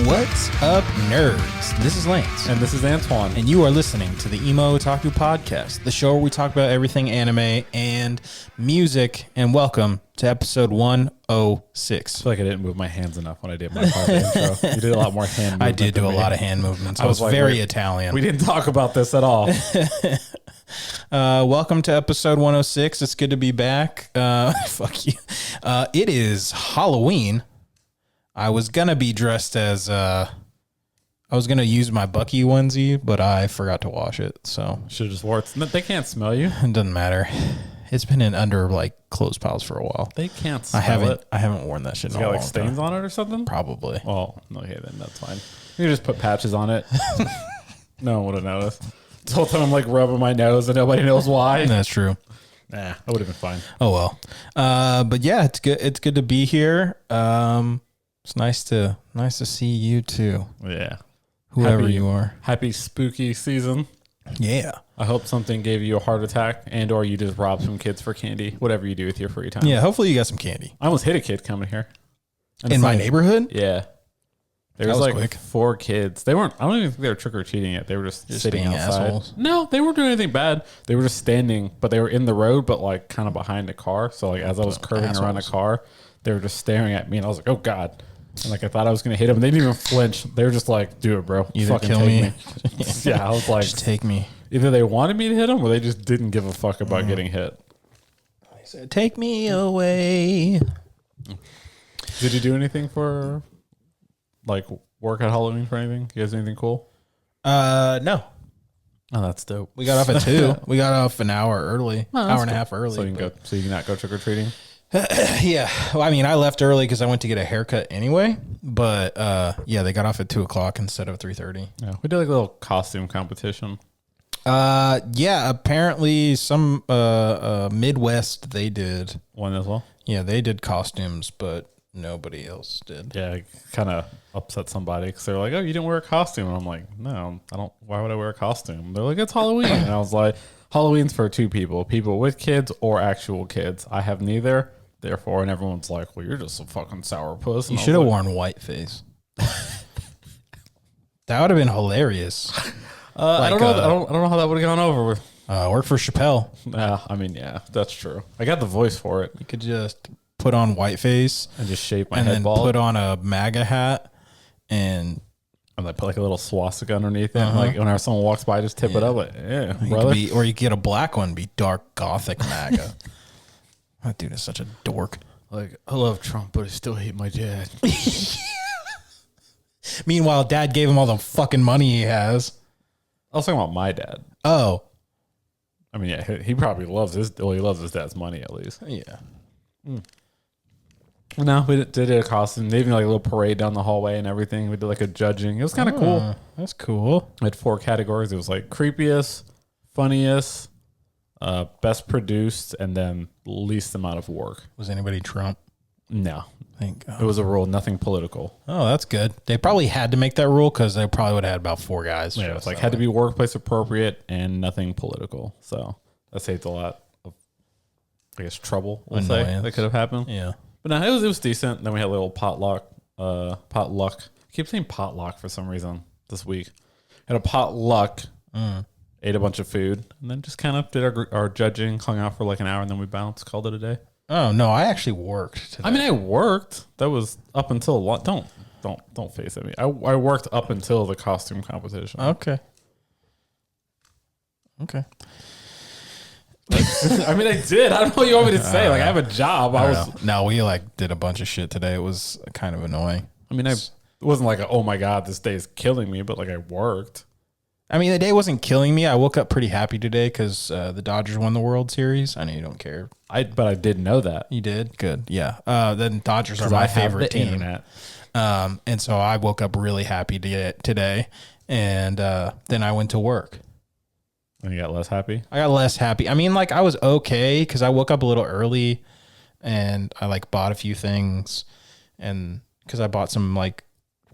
What's up, nerds? This is Lance. And this is Antoine. And you are listening to the Emo Otaku podcast, the show where we talk about everything anime and music. And welcome to episode 106. I feel like I didn't move my hands enough when I did my part of the intro. You did a lot more hand movement. I did do a me. lot of hand movements. I was like, very Italian. We didn't talk about this at all. Welcome to episode 106. It's good to be back. Fuck you. It is Halloween. I was going to be dressed as, I was going to use my Bucky onesie, but I forgot to wash it. So Should have just wore it. They can't smell you. it doesn't matter. It's been in under like clothes piles for a while. They can't smell it. I haven't worn that shit in a You got long like stains time. on it or something? Probably. Oh, okay, then that's fine. You just put patches on it. No one would have noticed. This whole time I'm like rubbing my nose and nobody knows why. That's true. Nah, that would have been fine. Oh well. But yeah, it's good. It's good to be here. It's nice to see you too. Yeah. Whoever you are. Happy spooky season. Yeah. I hope something gave you a heart attack and or you just robbed some kids for candy. Whatever you do with your free time. Yeah. Hopefully you got some candy. I almost hit a kid coming here. And In it's my like- neighborhood? Yeah. There That was was like quick. 4 kids. They weren't, I don't even think they were trick-or-treating yet. They were just sitting being outside. assholes. No, they weren't doing anything bad. They were just standing, but they were in the road, but like kind of behind a car. So like as I was curving around a assholes. car, they were just staring at me and I was like, oh God. And like I thought I was going to hit them. They didn't even flinch. They were just like, do it, bro. Either Fucking kill take me. Yeah, I was like, Just take me. either they wanted me to hit them or they just didn't give a fuck about getting hit. He said, take me away. Did you do anything for like work at Halloween for anything? You guys do anything cool? No. Oh, that's dope. We got off at 2. We got off an hour early. Oh, that's hour and a cool. half early. So you can go. So you can not go trick or treating. Yeah. Well, I mean, I left early because I went to get a haircut anyway. But yeah, they got off at 2:00 instead of 3:30. Yeah, we did like a little costume competition. Yeah. Apparently, some Midwest they did. One as well. Yeah, they did costumes, but nobody else did. Yeah, kind of upset somebody because they're like, "Oh, you didn't wear a costume," and I'm like, "No, I don't. Why would I wear a costume?" They're like, "It's Halloween," and I was like, "Halloween's for 2 people: people with kids or actual kids. I have neither." Therefore, and everyone's like, "Well, you're just a fucking sourpuss." You should have worn whiteface. That would have been hilarious. I don't know. I don't know how that would have gone over with. Work for Chappelle. I mean, yeah, that's true. I got the voice for it, You could just put on whiteface and just shape my and head then bald, put on a MAGA hat and and like put like a little swastika underneath it. And like whenever someone walks by, just tip it up. Like, yeah, you brother. could or you could get a black one, be dark gothic MAGA. That dude is such a dork. Like, I love Trump, but I still hate my dad. Meanwhile, dad gave him all the fucking money he has. I was talking about my dad. Oh. I mean, yeah, he probably loves his. Well, he loves his dad's money at least. Yeah. No, we did a costume. They even like a little parade down the hallway and everything. We did like a judging. It was kind of cool. That's cool. We had 4 categories. It was like creepiest, funniest, best produced, and then least amount of work. Was anybody Trump? No, Thank God. it was a rule. Nothing political. Oh, that's good. They probably had to make that rule because they probably would have had about 4 guys. Yeah, it's like had to be workplace appropriate and nothing political. So that saved a lot of, I guess, trouble. We'll say Annoyance. that could have happened. Yeah. But no, it was decent. Then we had a little potluck. I keep saying potluck for some reason this week. Had a potluck. Ate a bunch of food, and then just kind of did our judging, hung out for like an hour, and then we bounced, called it a day. Oh no, I actually worked today. I mean, I worked. That was up until don't face at me. I worked up until the costume competition. Okay. Okay. I mean, I did. I don't know what you want me to say. Like, I have a job. I was. No, we like did a bunch of shit today. It was kind of annoying. I mean, it wasn't like, oh my God, this day is killing me, but like I worked. I mean, the day wasn't killing me. I woke up pretty happy today because the Dodgers won the World Series. I know you don't care. But I did know that. You did? Good. Yeah. Then Dodgers are I my have favorite the team. internet. And so I woke up really happy today. And then I went to work. And you got less happy? I got less happy. I mean, like I was okay because I woke up a little early and I like bought a few things and because I bought some like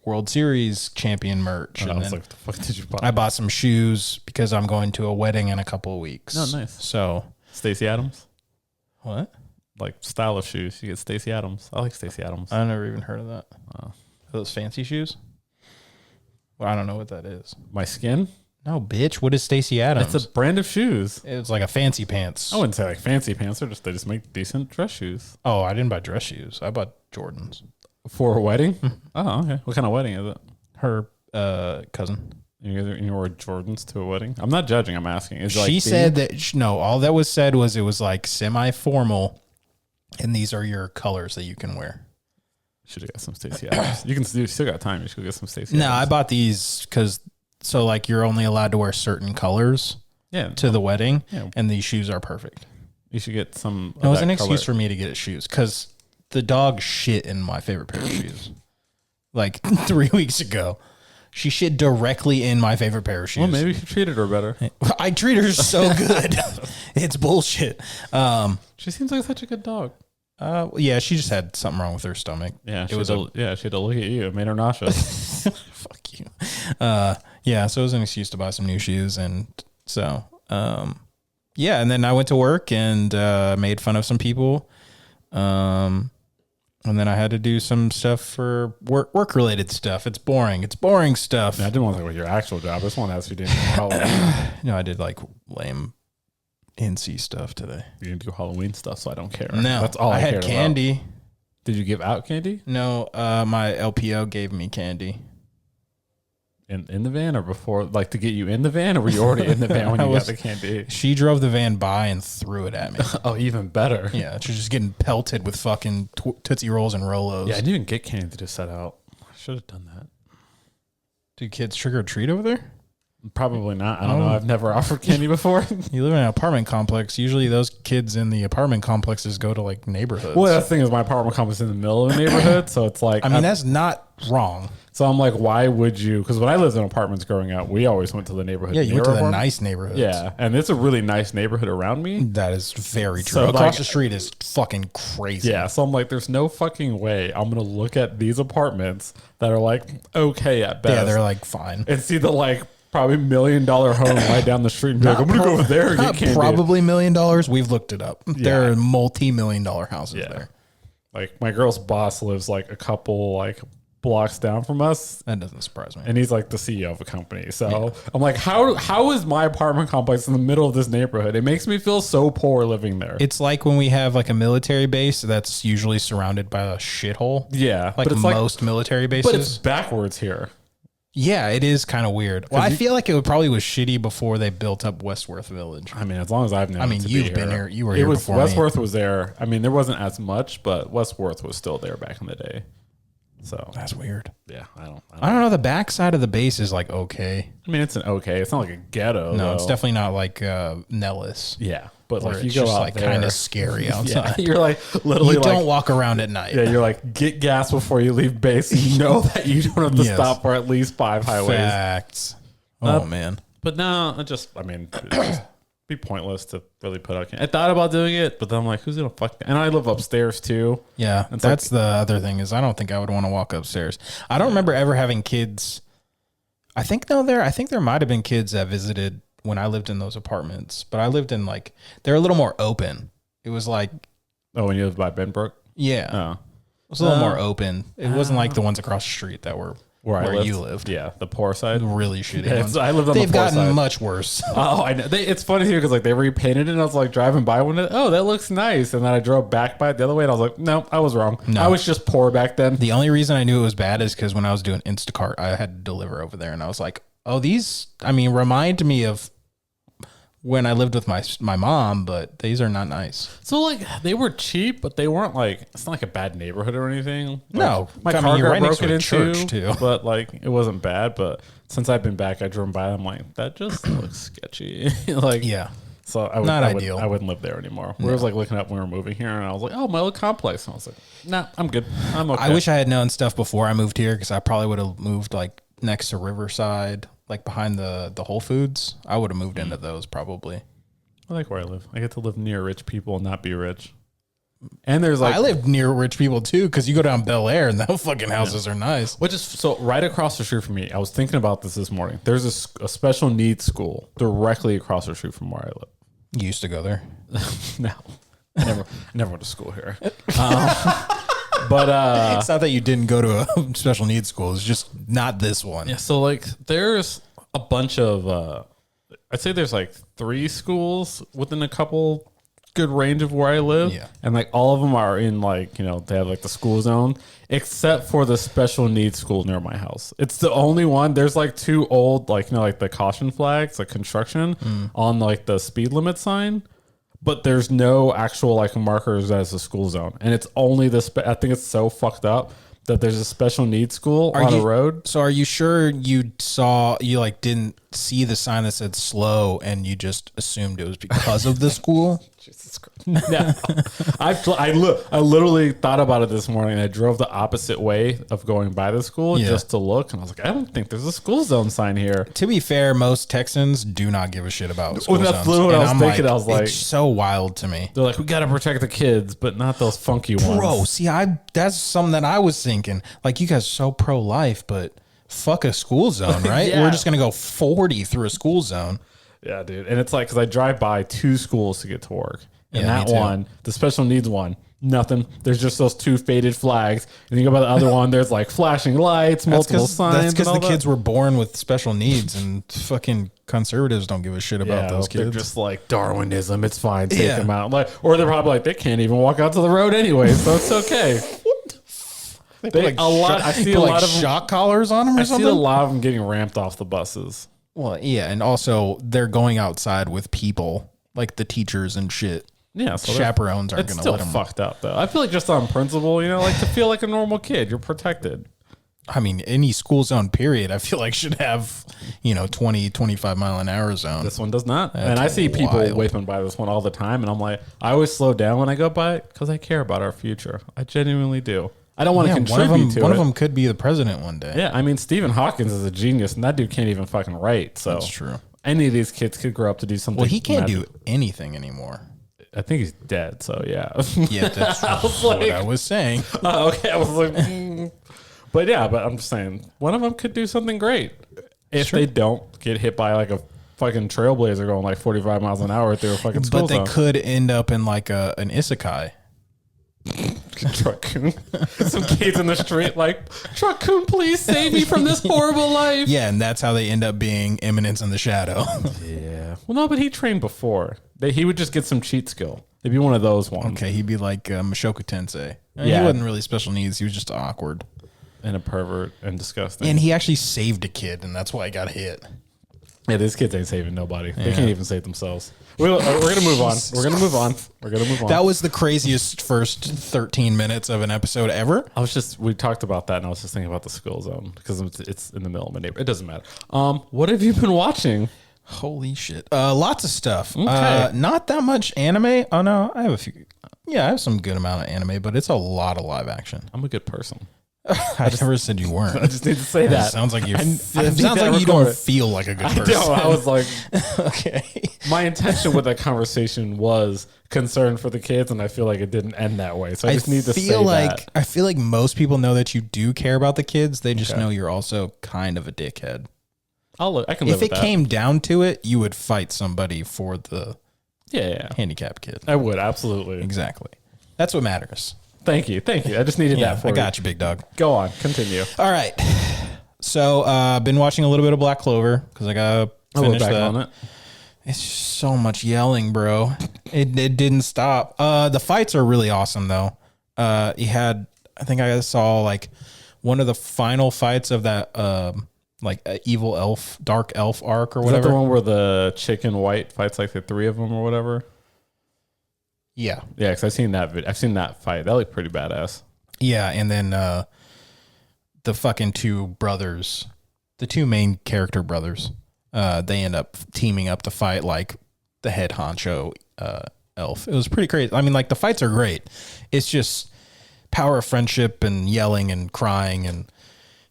World Series champion merch. And I And was then like, the fuck did you buy? I bought some shoes because I'm going to a wedding in a couple of weeks. Oh, nice. So Stacey Adams? what? Like style of shoes. You get Stacey Adams. I like Stacey Adams. I never even heard of that. Oh. Are those fancy shoes? Well, I don't know what that is. My skin? No, bitch. What is Stacey Adams? It's a brand of shoes. It's like a fancy pants. I wouldn't say like fancy pants. They just make decent dress shoes. Oh, I didn't buy dress shoes. I bought Jordans. For a wedding? Oh, okay. What kind of wedding is it? Her cousin. You wore Jordans to a wedding? I'm not judging. I'm asking. Is it like She said that, no, all that was said was it was like semi-formal, and these are your colors that you can wear. Should have got some Stacey Adams. You still got time. You should get some Stacey No, Adams. I bought these because, so like you're only allowed to wear certain colors to the wedding, and these shoes are perfect. You should get some. It was an excuse for me to get shoes because the dog shit in my favorite pair of shoes. Like 3 weeks ago. She shit directly in my favorite pair of shoes. Well, maybe you treated her better. I treat her so good. It's bullshit. She seems like such a good dog. Yeah, she just had something wrong with her stomach. Yeah, she had to look at you. It made her nauseous. Fuck you. Yeah, so it was an excuse to buy some new shoes, and so yeah, and then I went to work and made fun of some people. And then I had to do some stuff for work related stuff. It's boring. It's boring stuff. I didn't want to talk about your actual job. I just want to ask you did Halloween. No, I did like lame NC stuff today. You didn't do Halloween stuff, so I don't care. No, that's all I had cared candy. About. Did you give out candy? No, my LPO gave me candy. In the van or before, like to get you in the van, or were you already in the van when you got the candy? She drove the van by and threw it at me. Oh, even better. Yeah, she was just getting pelted with fucking Tootsie Rolls and Rolos. Yeah, I didn't even get candy to set out. I should have done that. Do kids trick or treat over there? Probably not. I don't know. I've never offered candy before. You live in an apartment complex. Usually those kids in the apartment complexes go to like neighborhoods. Well, the thing is my apartment complex is in the middle of a neighborhood, so it's like... I mean, that's not wrong. So I'm like, why would you? Because when I lived in apartments growing up, we always went to the neighborhood. Yeah, you went to the nice neighborhoods. Yeah, and it's a really nice neighborhood around me. That is very true. So, Across like, the street is fucking crazy. Yeah, so I'm like, there's no fucking way I'm going to look at these apartments that are like okay at best. Yeah, they're like fine. And see the like probably $1 million home right down the street and be like, I'm going to go over there and get candy. Probably $1 million. We've looked it up. There are multi-million-dollar houses there. Like my girl's boss lives like a couple like blocks down from us. That doesn't surprise me. And he's like the CEO of a company. So I'm like, how is my apartment complex in the middle of this neighborhood? It makes me feel so poor living there. It's like when we have like a military base that's usually surrounded by a shithole. Yeah. Like most military bases. But it's backwards here. Yeah, it is kind of weird. Well, I feel like it probably was shitty before they built up Westworth Village. I mean, as long as I've known. I mean, you've been here. You were here before Westworth me. was there. I mean, there wasn't as much, but Westworth was still there back in the day. So that's weird. Yeah, I don't know. The backside of the base is like okay. I mean, it's an okay. It's not like a ghetto. No, though. it's definitely not like Nellis. Yeah, but like you it's go just out like there, kind of scary outside. Yeah, you're like literally. You don't walk around at night. Yeah, you're like get gas before you leave base. You know that you don't have to stop for at least 5 highways. Facts. Oh man. But no, it just be pointless to really put out. I thought about doing it, but then I'm like, who's gonna fuck that? And I live upstairs too. Yeah, that's the other thing is I don't think I would want to walk upstairs. I don't remember ever having kids. I think there might have been kids that visited when I lived in those apartments, but I lived in like they're a little more open. It was like when you lived by Benbrook. Yeah, it was a little more open. It wasn't like the ones across the street that were. Where you lived. Yeah, the poor side. Really shitty ones. I lived on They've the poor side. gotten much worse. Oh, I know. It's funny here because like they repainted it and I was like driving by one. Oh, that looks nice. And then I drove back by it the other way and I was like, no, I was wrong. No. I was just poor back then. The only reason I knew it was bad is because when I was doing Instacart, I had to deliver over there and I was like, oh, these, remind me of when I lived with my mom, but these are not nice. So like they were cheap, but they weren't like, it's not like a bad neighborhood or anything. Like, no, my car got right broken into, church too. But like it wasn't bad. But since I've been back, I drove by. I'm like, that just looks sketchy. Like yeah. So I wouldn't live there anymore. We was like looking up when we were moving here, and I was like, oh, my old complex. And I was like, nah, I'm good. I'm okay. I wish I had known stuff before I moved here because I probably would have moved like next to Riverside, like behind the Whole Foods. I would have moved into those probably. I like where I live. I get to live near rich people and not be rich. And there's like I live near rich people too because you go down Bel Air and those fucking houses are nice. Which is so right across the street from me. I was thinking about this morning. There's a special needs school directly across the street from where I live. You used to go there? No, I never went to school here. But It's not that you didn't go to a special needs school. It's just not this one. yeah, so like there's a bunch of I'd say there's like 3 schools within a couple good range of where I live. Yeah. And like all of them are in like, you know, they have like the school zone, except for the special needs school near my house. It's the only one. There's like 2 old, like, you know, like the caution flags, like construction on like the speed limit sign. But there's no actual like markers as a school zone. And it's only I think it's so fucked up that there's a special needs school on a road. So are you sure you like didn't see the sign that said slow and you just assumed it was because of the school? Jesus Christ. No. I literally thought about it this morning. I drove the opposite way of going by the school just to look. And I was like, I don't think there's a school zone sign here. To be fair, most Texans do not give a shit about school That's zones. literally what I was And thinking. I was like, it's so wild to me. they're like, we got to protect the kids, but not those funky ones. Bro, see, that's something that I was thinking. Like, you guys are so pro-life, but fuck a school zone, right? Yeah. We're just going to go 40 through a school zone. Yeah, dude. And it's like, because I drive by 2 schools to get to work. And Yeah, that me too. one, the special needs one, nothing. There's just those 2 faded flags. And you go by the other one, there's like flashing lights, multiple signs. That's because and the all kids were born with special needs, and fucking conservatives don't give a shit about those They're kids. just like Darwinism. It's fine. Take Yeah. them out. Like, or they're probably like, they can't even walk out to the road anyway, so it's okay. They put, a lot. I see a lot of them. shock collars on them or I see something. a lot of them getting ramped off the buses. Well, yeah, and also they're going outside with people like the teachers and shit. Yeah, so Chaperones aren't it's going to still let them. fucked up though. I feel like just on principle, you know, like to feel like a normal kid, you're protected. I mean, any school zone period, I feel like should have, 20, 25 mile an hour zone. This one does not. That's and I see people wild. whipping by this one all the time, and I'm like, I always slow down when I go by it because I care about our future. I genuinely do. I don't want to contribute to it. One of them could be the president one day. Yeah, I mean, Stephen Hawkins is a genius, and that dude can't even fucking write. So That's true. Any of these kids could grow up to do something. Well, he can't magic. do anything anymore. I think he's dead. So yeah. Yeah, that's was what like- I was saying. Okay, I was like, but yeah, but I'm just saying, one of them could do something great if they don't get hit by like a fucking trailblazer going like 45 miles an hour through a fucking school But they zone. could end up in like an isekai. Truck-kun. Some kids in the street like, Truck-kun, please save me from this horrible life. Yeah, and that's how they end up being Eminence in the Shadow. Yeah. Well, no, but he trained before. He would just get some cheat skill. It'd be one of those ones. Okay, he'd be like Mashoku Tensei. And Yeah. He wasn't really special needs. He was just awkward. And a pervert and disgusting. And he actually saved a kid, and that's why he got hit. Yeah, these kids ain't saving nobody. They can't even save themselves. We're going to move on. We're going to move on. We're going to move on. That was the craziest first 13 minutes of an episode ever. We talked about that, and I was just thinking about the school zone because it's in the middle of my neighborhood. It doesn't matter. What have you been watching? Holy shit. Lots of stuff. Okay. Not that much anime. Oh, no. I have a few. Yeah, I have some good amount of anime, but it's a lot of live action. I'm a good person. I never said you weren't. I just need to say that. Sounds like you. I It need sounds that like you don't recorded. feel like a good I person. know. I was like, Okay. my intention with that conversation was concern for the kids, and I feel like it didn't end that way. So I just need to say that. I feel like most people know that you do care about the kids. They just know you're also kind of a dickhead. I can live If with it that. came down to it, you would fight somebody for the Yeah, handicapped kid. I would absolutely. Exactly. That's what matters. Thank you. I just needed Yeah, that for I you. got you, big dog. Go on, continue. All right. So, I've been watching a little bit of Black Clover because I gotta I'll finish look back that. on it. It's just so much yelling, bro. It didn't stop. The fights are really awesome though. I think I saw like one of the final fights of that evil elf, dark elf arc or Is that whatever. the one where the chicken white fights like the 3 of them or whatever? Yeah. Yeah, because I've seen that I've seen that fight. That looked pretty badass. Yeah, and then the fucking 2 brothers, the 2 main character brothers, they end up teaming up to fight like the head honcho elf. It was pretty crazy. I mean, like the fights are great. It's just power of friendship and yelling and crying and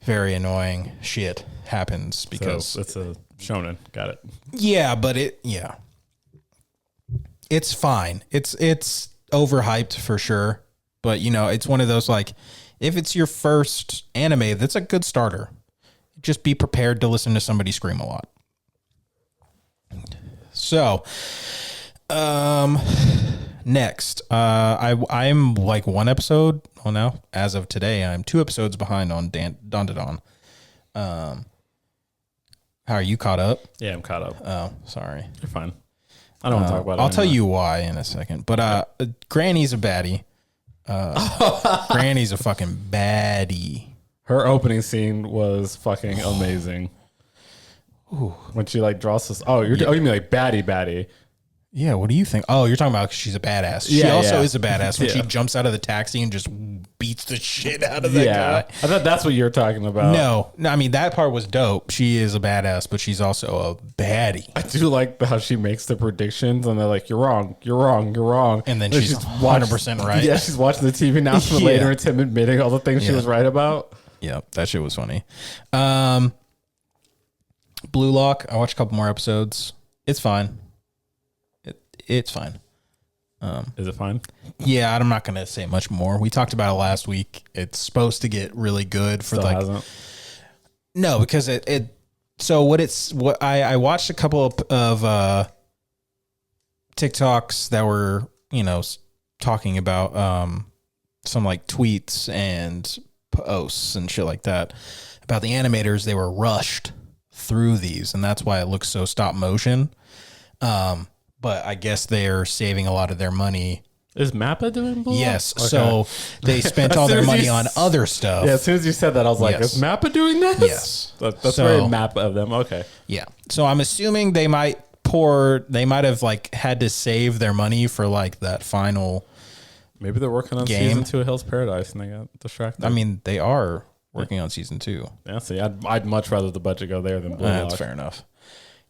very annoying shit happens because So it's a shonen. Got it. yeah, but it's fine. It's overhyped for sure, but it's one of those like if it's your first anime, that's a good starter. Just be prepared to listen to somebody scream a lot. Next, I'm like one episode. Well, now as of today, I'm 2 episodes behind on Dawn to Dawn. How are you caught up? Yeah, I'm caught up. Oh, sorry. You're fine. I don't want to talk about it. I'll tell you why in a second. But Granny's a baddie. Granny's a fucking baddie. Her opening scene was fucking amazing. Ooh. When she like draws this. Oh, you mean like baddie? Yeah, what do you think? Oh, you're talking about she's a badass. She also is a badass when she jumps out of the taxi and just beats the shit out of that guy. I thought that's what you were talking about. No, I mean, that part was dope. She is a badass, but she's also a baddie. I do like how she makes the predictions and they're like, you're wrong. And then she's 100% right. Yeah, she's watching the TV announcement later and it's him admitting all the things she was right about. Yeah, that shit was funny. Blue Lock, I watched a couple more episodes. It's fine. It's fine. Is it fine? Yeah, I'm not going to say much more. We talked about it last week. It's supposed to get really good for Hasn't? No, because I watched a couple of TikToks that were, talking about some like tweets and posts and shit like that about the animators. They were rushed through these, and that's why it looks so stop motion. But I guess they're saving a lot of their money. Is Mappa doing Blue? Yes. Okay. So they spent all their money on other stuff. Yeah, as soon as you said that, I was like, is Mappa doing this? Yes. That's very Mappa of them. Okay. Yeah. So I'm assuming they might have like had to save their money for like that final. Maybe they're working on season 2 of Hell's Paradise and they got distracted. I mean, they are working on season 2. Yeah, see, I'd much rather the budget go there than Blue That's fair enough.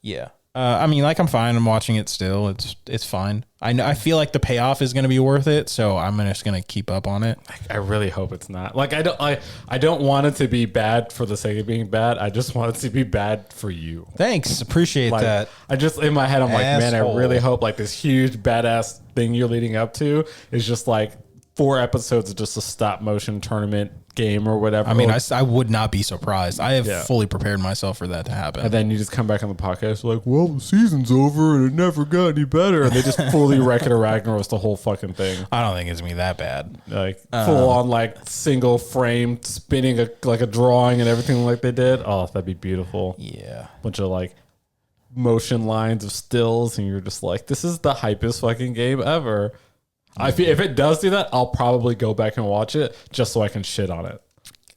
Yeah. I mean, like, I'm fine. I'm watching it still. It's fine. I feel like the payoff is going to be worth it, so I'm just going to keep up on it. I really hope it's not. Like, I don't want it to be bad for the sake of being bad. I just want it to be bad for you. Thanks. Appreciate that. I just, in my head, I'm like, man, I really hope like this huge badass thing you're leading up to is just like 4 episodes of just a stop motion tournament game or whatever. I mean, I would not be surprised. I have fully prepared myself for that to happen. And then you just come back on the podcast like, well, the season's over and it never got any better. And they just fully wreck it or Ragnaros the whole fucking thing. I don't think it's going to be that bad. Like full on like single frame spinning like a drawing and everything like they did. Oh, that'd be beautiful. Yeah. Bunch of like motion lines of stills and you're just like, this is the hypest fucking game ever. If it does do that, I'll probably go back and watch it just so I can shit on it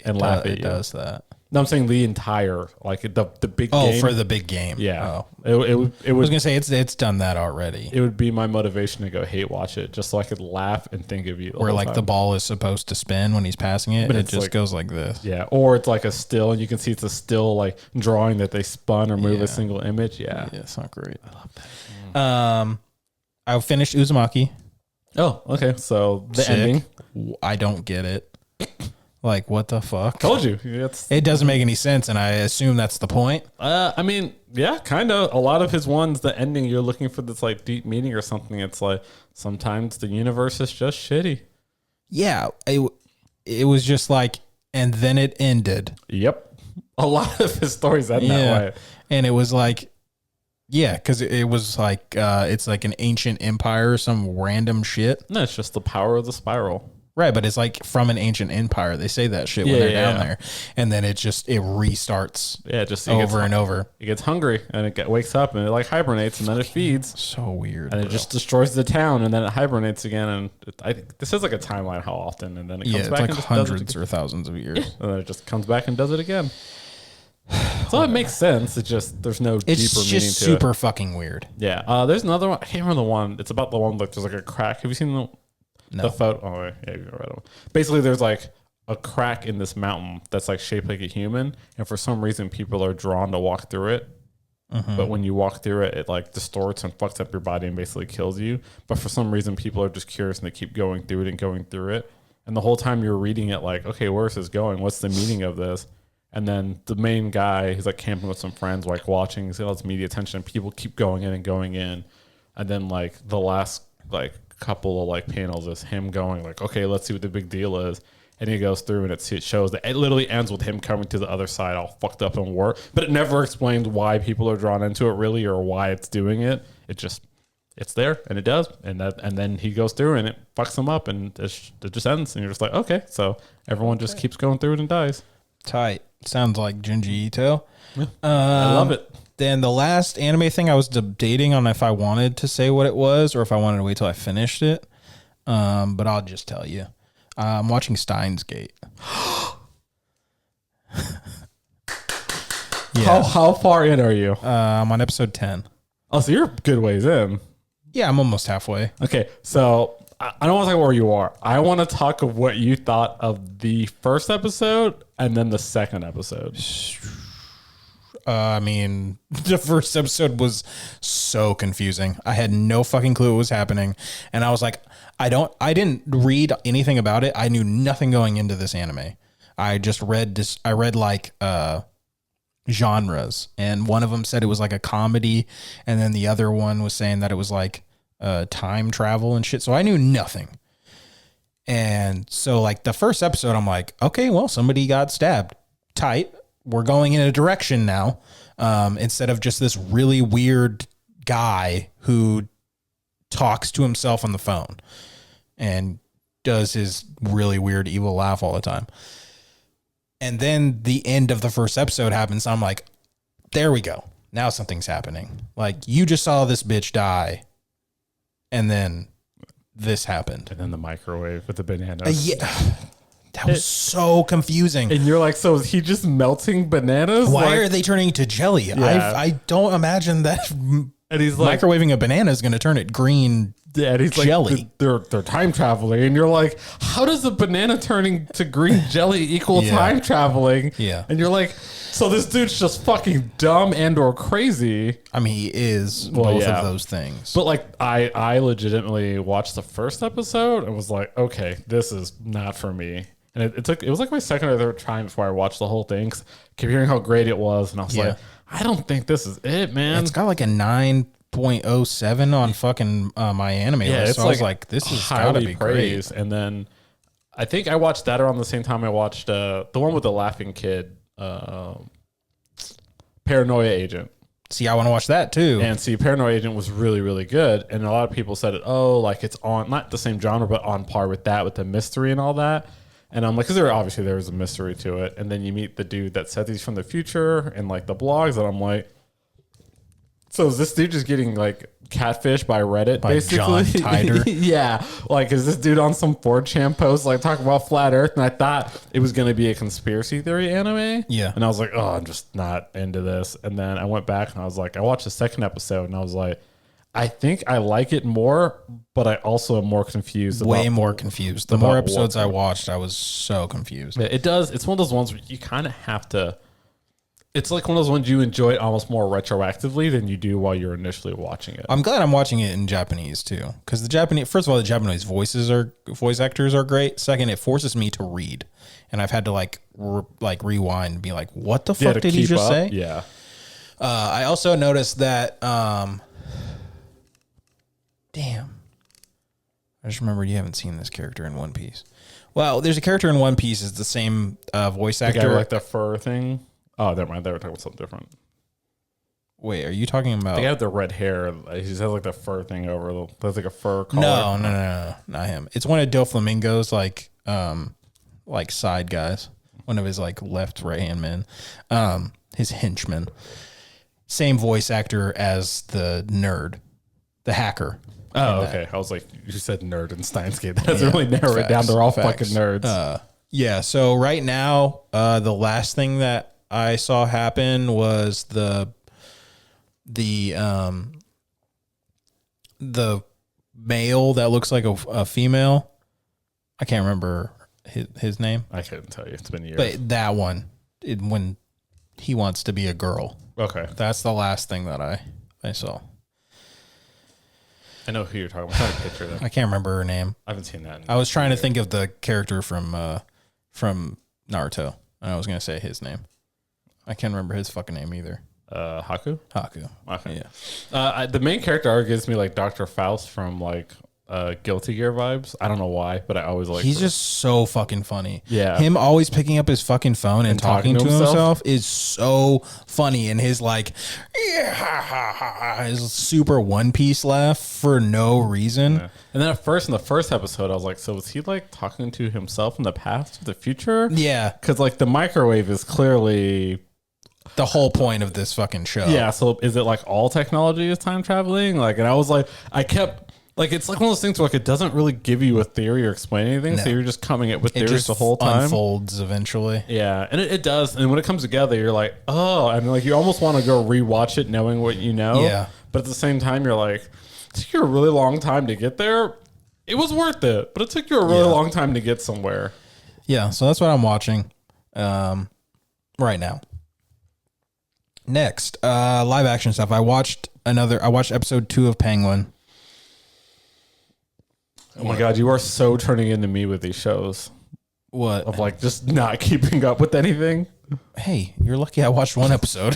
and laugh at you. It does that. No, I'm saying the entire, like the big game. Oh, for the big game. Yeah. Oh. It was going to say it's done that already. It would be my motivation to go hate watch it just so I could laugh and think of you. Where like the ball is supposed to spin when he's passing it, but it just goes like this. Yeah. Or it's like a still and you can see it's a still like drawing that they spun or move a single image. Yeah. Yeah, it's not great. I love that. I finished Uzumaki. Oh, okay. So the ending. I don't get it. Like, what the fuck? Told you. It doesn't make any sense, and I assume that's the point. I mean, yeah, kind of. A lot of his ones, the ending, you're looking for this like deep meaning or something. It's like sometimes the universe is just shitty. Yeah, it was just like, and then it ended. Yep. A lot of his stories end that way. And it was like, yeah, because it was like, it's like an ancient empire, some random shit. No, it's just the power of the spiral. Right, but it's like from an ancient empire. They say that shit when they're down there. And then it restarts over and over. It gets hungry and it wakes up and it like hibernates and then it feeds. So weird. And it just destroys the town and then it hibernates again. And I think this is like a timeline how often. And then it comes back like and just hundreds or thousands of years. And then it just comes back and does it again. So it makes sense. It just, there's no deeper meaning to it. It's just super fucking weird. Yeah. There's another one. I can't remember the one. It's about the one like there's like a crack. Have you seen the photo? Oh, yeah, you're right. Basically, there's like a crack in this mountain that's like shaped like a human. And for some reason, people are drawn to walk through it. Mm-hmm. But when you walk through it, it like distorts and fucks up your body and basically kills you. But for some reason, people are just curious and they keep going through it and going through it. And the whole time you're reading it like, okay, where's this going? What's the meaning of this? And then the main guy, he's like camping with some friends, like watching, he's got all this media attention, and people keep going in and going in. And then like the last like couple of like panels is him going like, okay, let's see what the big deal is. And he goes through and it shows that it literally ends with him coming to the other side all fucked up and war. But it never explains why people are drawn into it really or why it's doing it. It just it's there and it does, and then he goes through and it fucks him up, and it just ends, and you're just like, okay, so everyone just keeps going through it and dies. Tight. Sounds like Junji Ito. Yeah, I love it. Then the last anime thing, I was debating on if I wanted to say what it was or if I wanted to wait till I finished it. But I'll just tell you. I'm watching Steins Gate. Yeah. How far in are you? I'm on episode 10. Oh, so you're a good ways in. Yeah, I'm almost halfway. Okay, so I don't want to talk about where you are. I want to talk of what you thought of the first episode and then the second episode. I mean, the first episode was so confusing. I had no fucking clue what was happening. And I was like, I didn't read anything about it. I knew nothing going into this anime. I just read this. I read like, genres, and one of them said it was like a comedy, and then the other one was saying that it was like time travel and shit. So I knew nothing. And so like the first episode, I'm like, okay, well, somebody got stabbed. Tight. We're going in a direction now. Instead of just this really weird guy who talks to himself on the phone and does his really weird evil laugh all the time. And then the end of the first episode happens. I'm like, there we go. Now something's happening. Like, you just saw this bitch die. And then this happened. And then the microwave with the bananas. Yeah. That was so confusing. And you're like, so is he just melting bananas? Why are they turning to jelly? Yeah. I don't imagine that And he's like, microwaving a banana is going to turn it green. yeah, and he's jelly. like, they're time traveling, and you're like, how does a banana turning to green jelly equal Yeah. time traveling? Yeah. And you're like, so this dude's just fucking dumb and or crazy. I mean, he is Well, both yeah. of those things. But like, I legitimately watched the first episode and was like, okay, this is not for me. And it was like my second or third time before I watched the whole thing. 'Cause I kept hearing how great it was, and I was Yeah. like, I don't think this is it, man. It's got like a 9.07 on fucking my anime list. it's So I was like, this has got to be praised. great. And then I think I watched that around the same time I watched the one with the laughing kid, Paranoia Agent. See, I want to watch that too. And see, Paranoia Agent was really, really good. And a lot of people said like it's on, not the same genre, but on par with that, with the mystery and all that. And I'm like, because there was a mystery to it. And then you meet the dude that said he's from the future and like the blogs. And I'm like, so is this dude just getting like catfished by Reddit, By basically? John Titor? Yeah. Like, is this dude on some 4chan post like talking about flat Earth? And I thought it was going to be a conspiracy theory anime. Yeah. And I was like, oh, I'm just not into this. And then I went back and I was like, I watched the second episode and I was like, I think I like it more, but I also am more confused. Way more confused. The more episodes I watched, I was so confused. Yeah, it does. It's one of those ones where you kind of have to. It's like one of those ones you enjoy it almost more retroactively than you do while you're initially watching it. I'm glad I'm watching it in Japanese too, because first of all, the Japanese voice actors are great. Second, it forces me to read, and I've had to rewind and be like, what the fuck did he just say? Yeah. I also noticed that. Damn. I just remembered you haven't seen this character in One Piece. Well, there's a character in One Piece. It's the same voice The actor. guy with like the fur thing. Oh, never mind. They were talking about something different. Wait, are you talking about? The guy with the red hair. He just has like the fur thing over. There's like a fur collar. No, not him. It's one of Doflamingo's like side guys. One of his like left right hand men. His henchman. Same voice actor as the nerd, the hacker. Oh, okay. I was like, you said nerd in Steins Gate. That doesn't really narrow it down. They're all fucking nerds. Yeah. So right now, the last thing that I saw happen was the male that looks like a female. I can't remember his name. I couldn't tell you. It's been years. But that one, when he wants to be a girl. Okay. That's the last thing that I saw. I know who you're talking about. I'm trying to picture them. I can't remember her name. I haven't seen that. I was trying to think of the character from Naruto, and I was going to say his name. I can't remember his fucking name either. Haku? Haku. Okay. Yeah. The main character always gives me like Dr. Faust from like Guilty Gear vibes. I don't know why, but I always like. He's just so fucking funny. Yeah. Him always picking up his fucking phone and talking to himself is so funny. And his like, yeah, ha, ha, ha, his super One Piece laugh for no reason. Yeah. And then at first, in the first episode, I was like, so was he like talking to himself in the past or the future? Yeah. Because like the microwave is clearly the whole point of this fucking show. Yeah. So is it like all technology is time traveling? Like, and I was like, I kept. Like, it's like one of those things where like it doesn't really give you a theory or explain anything, so you're just coming up with theories the whole time. Unfolds eventually. Yeah, and it does. And when it comes together, you're like, oh, and like you almost want to go rewatch it, knowing what you know. Yeah. But at the same time, you're like, it took you a really long time to get there. It was worth it, but it took you a really long time to get somewhere. Yeah, so that's what I'm watching right now. Next, live action stuff. I watched episode 2 of Penguin. Oh my God, you are so turning into me with these shows. What? Of like just not keeping up with anything. Hey, you're lucky I watched one episode.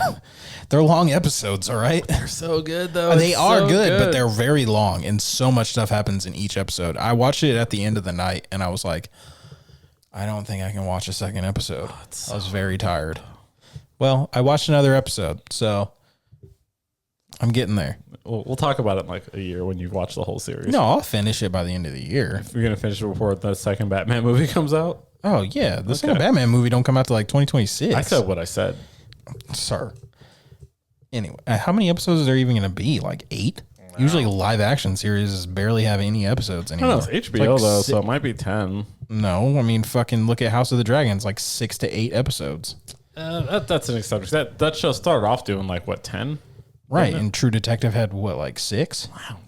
They're long episodes, all right? They're so good, though. They are so good, but they're very long, and so much stuff happens in each episode. I watched it at the end of the night, and I was like, I don't think I can watch a second episode. I was very tired. Well, I watched another episode, so I'm getting there. We'll talk about it in like a year when you've watched the whole series. No, I'll finish it by the end of the year. If you're going to finish it before the second Batman movie comes out? Oh, yeah. The second Batman movie don't come out till like 2026. I said what I said. Sir. Anyway, how many episodes are there even going to be? Like 8? Wow. Usually live action series barely have any episodes anymore. I don't know. It's HBO, like though, so it might be 10. No, I mean, fucking look at House of the Dragons, like 6 to 8 episodes. That's an exception. That show started off doing like, what, 10? Right, and True Detective had what, like 6? Wow,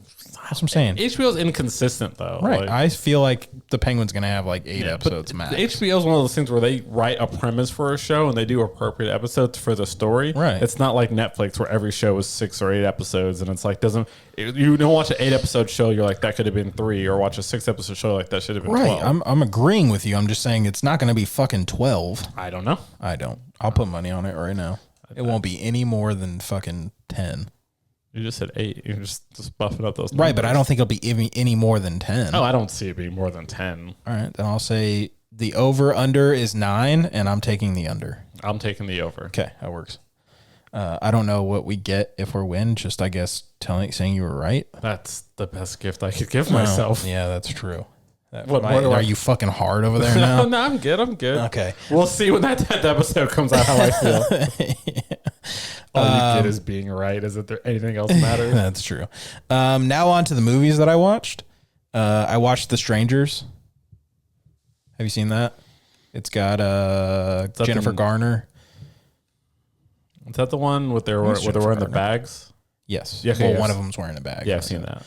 that's what I'm saying. HBO's inconsistent though. Right, like, I feel like the Penguin's gonna have like 8 episodes max. HBO's one of those things where they write a premise for a show and they do appropriate episodes for the story. Right, it's not like Netflix where every show is 6 or 8 episodes and it's like you don't watch an 8 episode show, you're like that could have been 3, or watch a 6 episode show like that should have been 12. Right, I'm agreeing with you. I'm just saying it's not gonna be fucking 12. I don't know. I don't. I'll put money on it right now. It won't be any more than fucking 10. You just said 8. You're just buffing up those numbers. Right, but I don't think it'll be any more than 10. Oh, I don't see it being more than 10. All right, then I'll say the over-under is 9, and I'm taking the under. I'm taking the over. Okay, that works. I don't know what we get if we win. Just, I guess, saying you were right. That's the best gift I could give myself. Yeah, that's true. Are you fucking hard over there now? No, I'm good. Okay. We'll see when that episode comes out how I feel. Yeah. All you get is being right. Is there anything else matters? That's true. Now on to the movies that I watched. I watched The Strangers. Have you seen that? It's got Jennifer Garner. Is that the one where they're wearing the bags? Yes. Yeah, okay, one of them's wearing a bag. Yeah, I've seen that.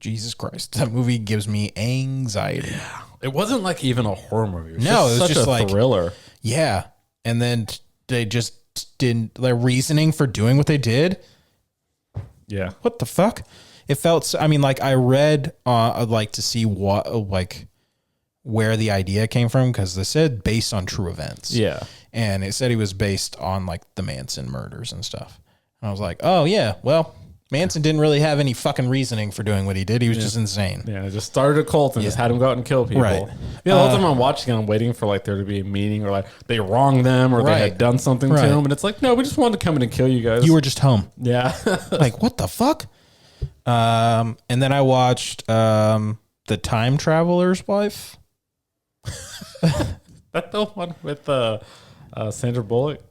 Jesus Christ. That movie gives me anxiety. Yeah. It wasn't like even a horror movie. It was just a like thriller. Yeah. And then they just didn't, their reasoning for doing what they did. Yeah. What the fuck? It felt, I mean, like I read, like to see what, like where the idea came from, because they said based on true events. Yeah. And it said he was based on like the Manson murders and stuff. And I was like, oh yeah, well, Manson didn't really have any fucking reasoning for doing what he did. He was just insane. Yeah, just started a cult and just had him go out and kill people. Right. Yeah, the whole time I'm watching it, I'm waiting for like there to be a meeting or like they wronged them or they had done something to him. And it's like, no, we just wanted to come in and kill you guys. You were just home. Yeah. Like, what the fuck? And then I watched The Time Traveler's Wife. That the one with Sandra Bullock?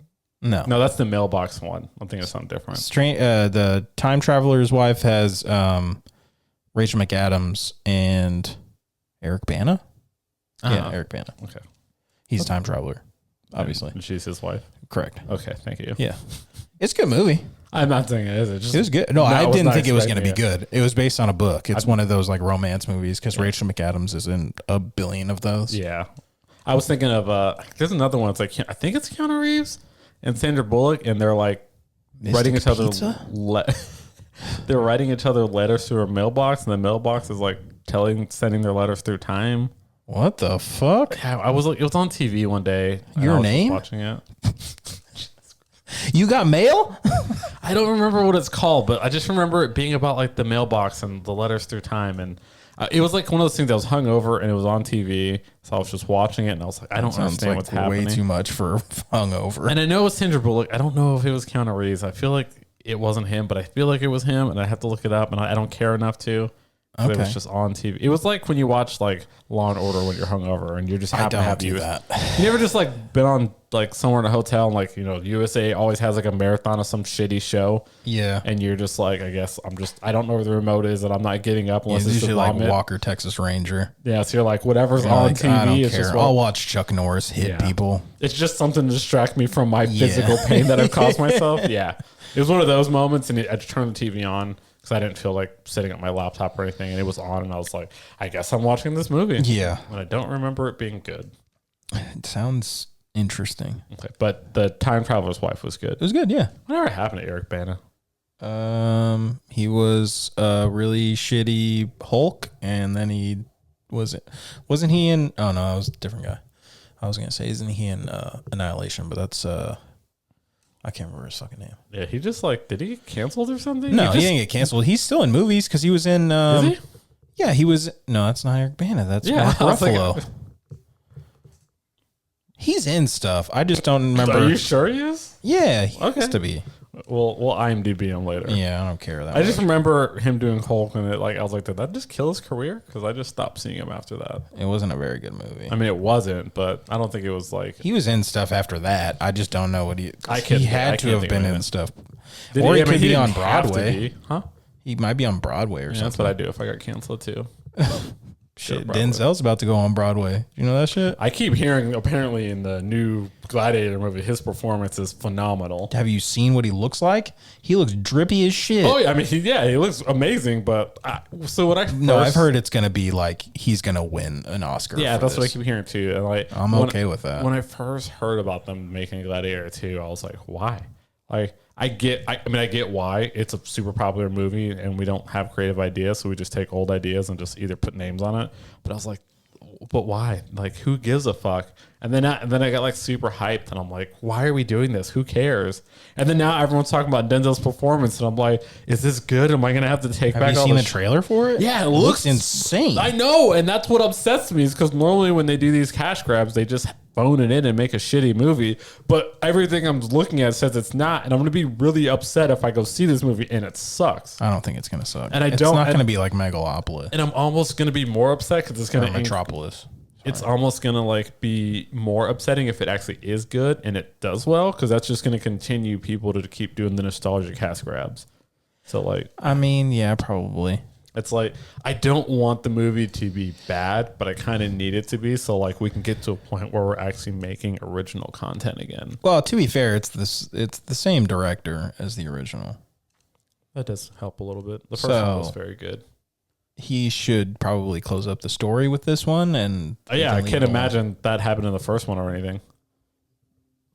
No, that's the mailbox one. I'm thinking of something different. The Time Traveler's Wife has Rachel McAdams and Eric Bana. Yeah, Eric Bana. Okay, he's a time traveler, obviously. And she's his wife. Correct. Okay, thank you. Yeah, it's a good movie. I'm not saying it is. It was good. No, I didn't think it was going to be good. It was based on a book. It's one of those like romance movies because Rachel McAdams is in a billion of those. Yeah, I was thinking of there's another one. It's like I think it's Keanu Reeves and Sandra Bullock, and they're like writing each other. They're writing each other letters through a mailbox, and the mailbox is like sending their letters through time. What the fuck? Yeah, it was on TV one day. Your name? Watching it. You got mail? I don't remember what it's called, but I just remember it being about like the mailbox and the letters through time, and It was like one of those things that was hungover and it was on TV. So I was just watching it and I was like, I don't Sounds understand like what's happening. way too much for hungover. And I know it's Sandra Bullock. I don't know if it was Keanu Reeves. I feel like it wasn't him, but I feel like it was him, and I have to look it up, and I don't care enough to. It was just on TV. It was like when you watch like Law and Order when you're hungover, and you're just happy to have that. You never just like been on like somewhere in a hotel, and like USA always has like a marathon of some shitty show. Yeah, and you're just like, I don't know where the remote is, and I'm not getting up unless it's usually like Walker Texas Ranger. Yeah, so you're like whatever's on TV. I don't is care. just I'll watch Chuck Norris hit people. It's just something to distract me from my physical pain that I've caused myself. Yeah. It was one of those moments, and I just turned the TV on because I didn't feel like setting up my laptop or anything, and it was on, and I was like, I guess I'm watching this movie. Yeah. And I don't remember it being good. It sounds interesting. Okay, but the Time Traveler's Wife was good. It was good, yeah. Whatever happened to Eric Bana? He was a really shitty Hulk, and then wasn't he in? Oh no, that was a different guy. I was gonna say, isn't he in Annihilation? But that's I can't remember his fucking name. Yeah, he just like, did he get canceled or something? No, he didn't get canceled. He's still in movies because he was in. Is he? Yeah, he was. No, that's not Eric Bana. That's Mark Ruffalo. He's in stuff. I just don't remember. Are you sure he is? Yeah, he has to be. We'll IMDb him later. Yeah, I don't care that. I just remember him doing Hulk, and I was like, did that just kill his career? Because I just stopped seeing him after that. It wasn't a very good movie. I mean, it wasn't, but I don't think it was like he was in stuff after that. I just don't know what he. I he had to have been in stuff. Did or he could he be on didn't have to Broadway. be, huh? He might be on Broadway or something. That's what I do if I got canceled too. Shit, Denzel's about to go on Broadway. You know that shit? I keep hearing apparently in the new Gladiator movie, his performance is phenomenal. Have you seen what he looks like? He looks drippy as shit. Oh yeah, I mean, he looks amazing. But I've heard it's gonna be like he's gonna win an Oscar. Yeah, that's this. what I keep hearing too. And like, I'm okay with that. When I first heard about them making Gladiator 2, I was like, why? Like, I get why it's a super popular movie and we don't have creative ideas, so we just take old ideas and just either put names on it. But I was like, but why? Like, who gives a fuck? And then I got like super hyped, and I'm like, why are we doing this? Who cares? And then now everyone's talking about Denzel's performance, and I'm like, is this good? Am I gonna have to take back all Have you seen the trailer for it? Yeah, it looks insane. I know, and that's what upsets me is because normally when they do these cash grabs, they just phone it in and make a shitty movie. But everything I'm looking at says it's not, and I'm gonna be really upset if I go see this movie and it sucks. I don't think it's gonna suck, and it's not gonna be like Megalopolis. And I'm almost gonna be more upset because it's gonna Metropolis. It's almost gonna like be more upsetting if it actually is good and it does well, because that's just gonna continue people to keep doing the nostalgia cash grabs. So like, I mean, yeah, probably. It's like, I don't want the movie to be bad, but I kind of need it to be, so like we can get to a point where we're actually making original content again. Well, to be fair, it's the same director as the original. That does help a little bit. The first one was very good. He should probably close up the story with this one, and yeah, I can't imagine that happened in the first one or anything.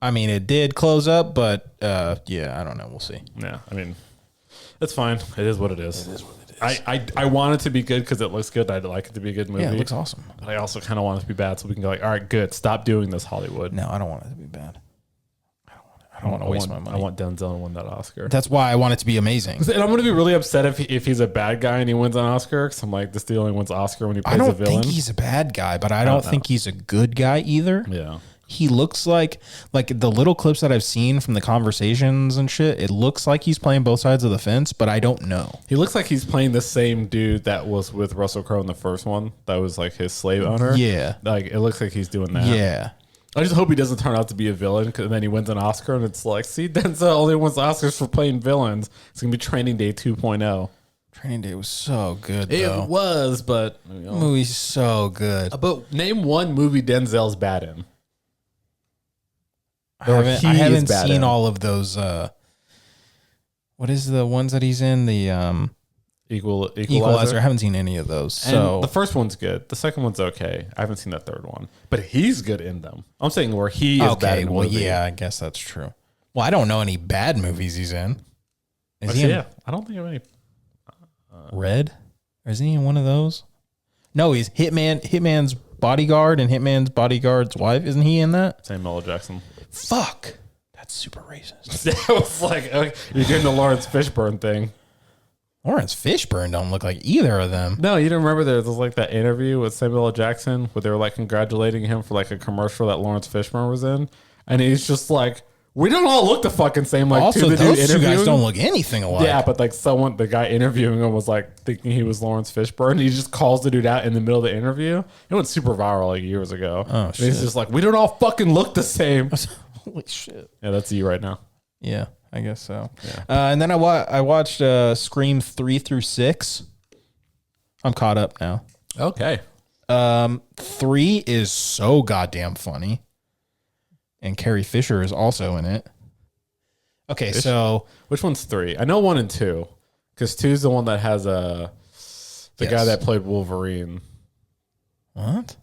I mean, it did close up, but yeah, I don't know. We'll see. Yeah, I mean, it's fine. It is what it is. It is what it is. I want it to be good because it looks good. I'd like it to be a good movie. Yeah, it looks awesome. But I also kind of want it to be bad so we can go like, all right, good. Stop doing this, Hollywood. No, I don't want it to be bad. I don't want to waste my money. I want Denzel to win that Oscar. That's why I want it to be amazing. And I'm going to be really upset if he's a bad guy and he wins an Oscar. Because I'm like, this dude only wins Oscar when he plays a villain. I don't think he's a bad guy, but I don't think he's a good guy either. Yeah. He looks like the little clips that I've seen from the conversations and shit, it looks like he's playing both sides of the fence, but I don't know. He looks like he's playing the same dude that was with Russell Crowe in the first one. That was like his slave owner. Yeah. Like, it looks like he's doing that. Yeah. I just hope he doesn't turn out to be a villain, because then he wins an Oscar and it's like, see, Denzel only wins Oscars for playing villains. It's going to be Training Day 2.0. Training Day was so good, though. It was, but... The movie's so good. But name one movie Denzel's bad in. I haven't seen all of those. What is the ones that he's in? The Equalizer. I haven't seen any of those. So and the first one's good. The second one's okay. I haven't seen the third one, but he's good in them. I'm saying where he is bad in the movie. Yeah, I guess that's true. Well, I don't know any bad movies he's in. Is he? Yeah, I don't think of any. Red? Or is he in one of those? No, he's Hitman's bodyguard and Hitman's bodyguard's wife. Isn't he in that? Samuel L. Jackson. Fuck. That's super racist. That was like, okay, you're doing the Lawrence Fishburne thing. Lawrence Fishburne don't look like either of them. No, you don't remember there was like that interview with Samuel L. Jackson where they were like congratulating him for like a commercial that Lawrence Fishburne was in, and he's just like, we don't all look the fucking same. Like, Also, to the those dude two guys interviewing don't him. look anything alike. Yeah, but like the guy interviewing him was like thinking he was Lawrence Fishburne. He just calls the dude out in the middle of the interview. It went super viral like years ago. Oh, and shit. he's just like, we don't all fucking look the same. Holy shit. Yeah, that's you right now. Yeah, I guess so. Yeah. And then I watched Scream 3 through 6. I'm caught up now. Okay. 3 is so goddamn funny. And Carrie Fisher is also in it. Okay, so Which one's 3? I know 1 and 2, because 2 is the one that has the guy Yes. that played Wolverine what?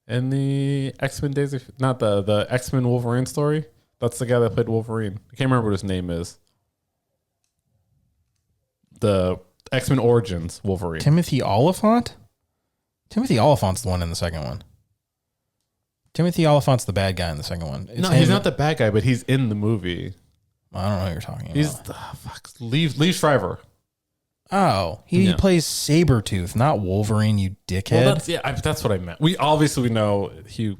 in the X-Men Days of, not the X-Men Wolverine story. That's the guy that played Wolverine. I can't remember what his name is. The X-Men Origins Wolverine. Timothy Oliphant? Timothy Oliphant's the one in the second one. Timothy Oliphant's the bad guy in the second one. It's No, him. he's not the bad guy, but he's in the movie. I don't know what you're talking He's about. Lee Shriver. Oh, he Yeah. plays Sabretooth, not Wolverine, you dickhead. Well, that's what I meant. We obviously know Hugh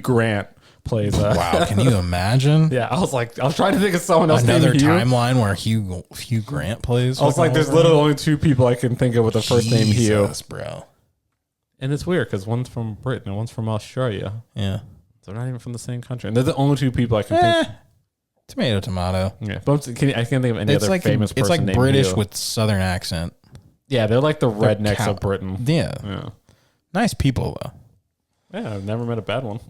Grant plays. Wow, can you imagine? Yeah, I was trying to think of someone else. Another named Hugh. timeline where Hugh Grant plays. I was like, there's literally only 2 people I can think of with the first name Hugh. Jesus, bro. And it's weird because one's from Britain and one's from Australia. Yeah. So they're not even from the same country. And they're the only 2 people I can think. Tomato, tomato. Yeah, but I can't think of any It's other like famous person it's like named British Hugh. with Southern accent. Yeah, they're like the They're rednecks of Britain. Yeah. Yeah. Nice people though. Yeah, I've never met a bad one.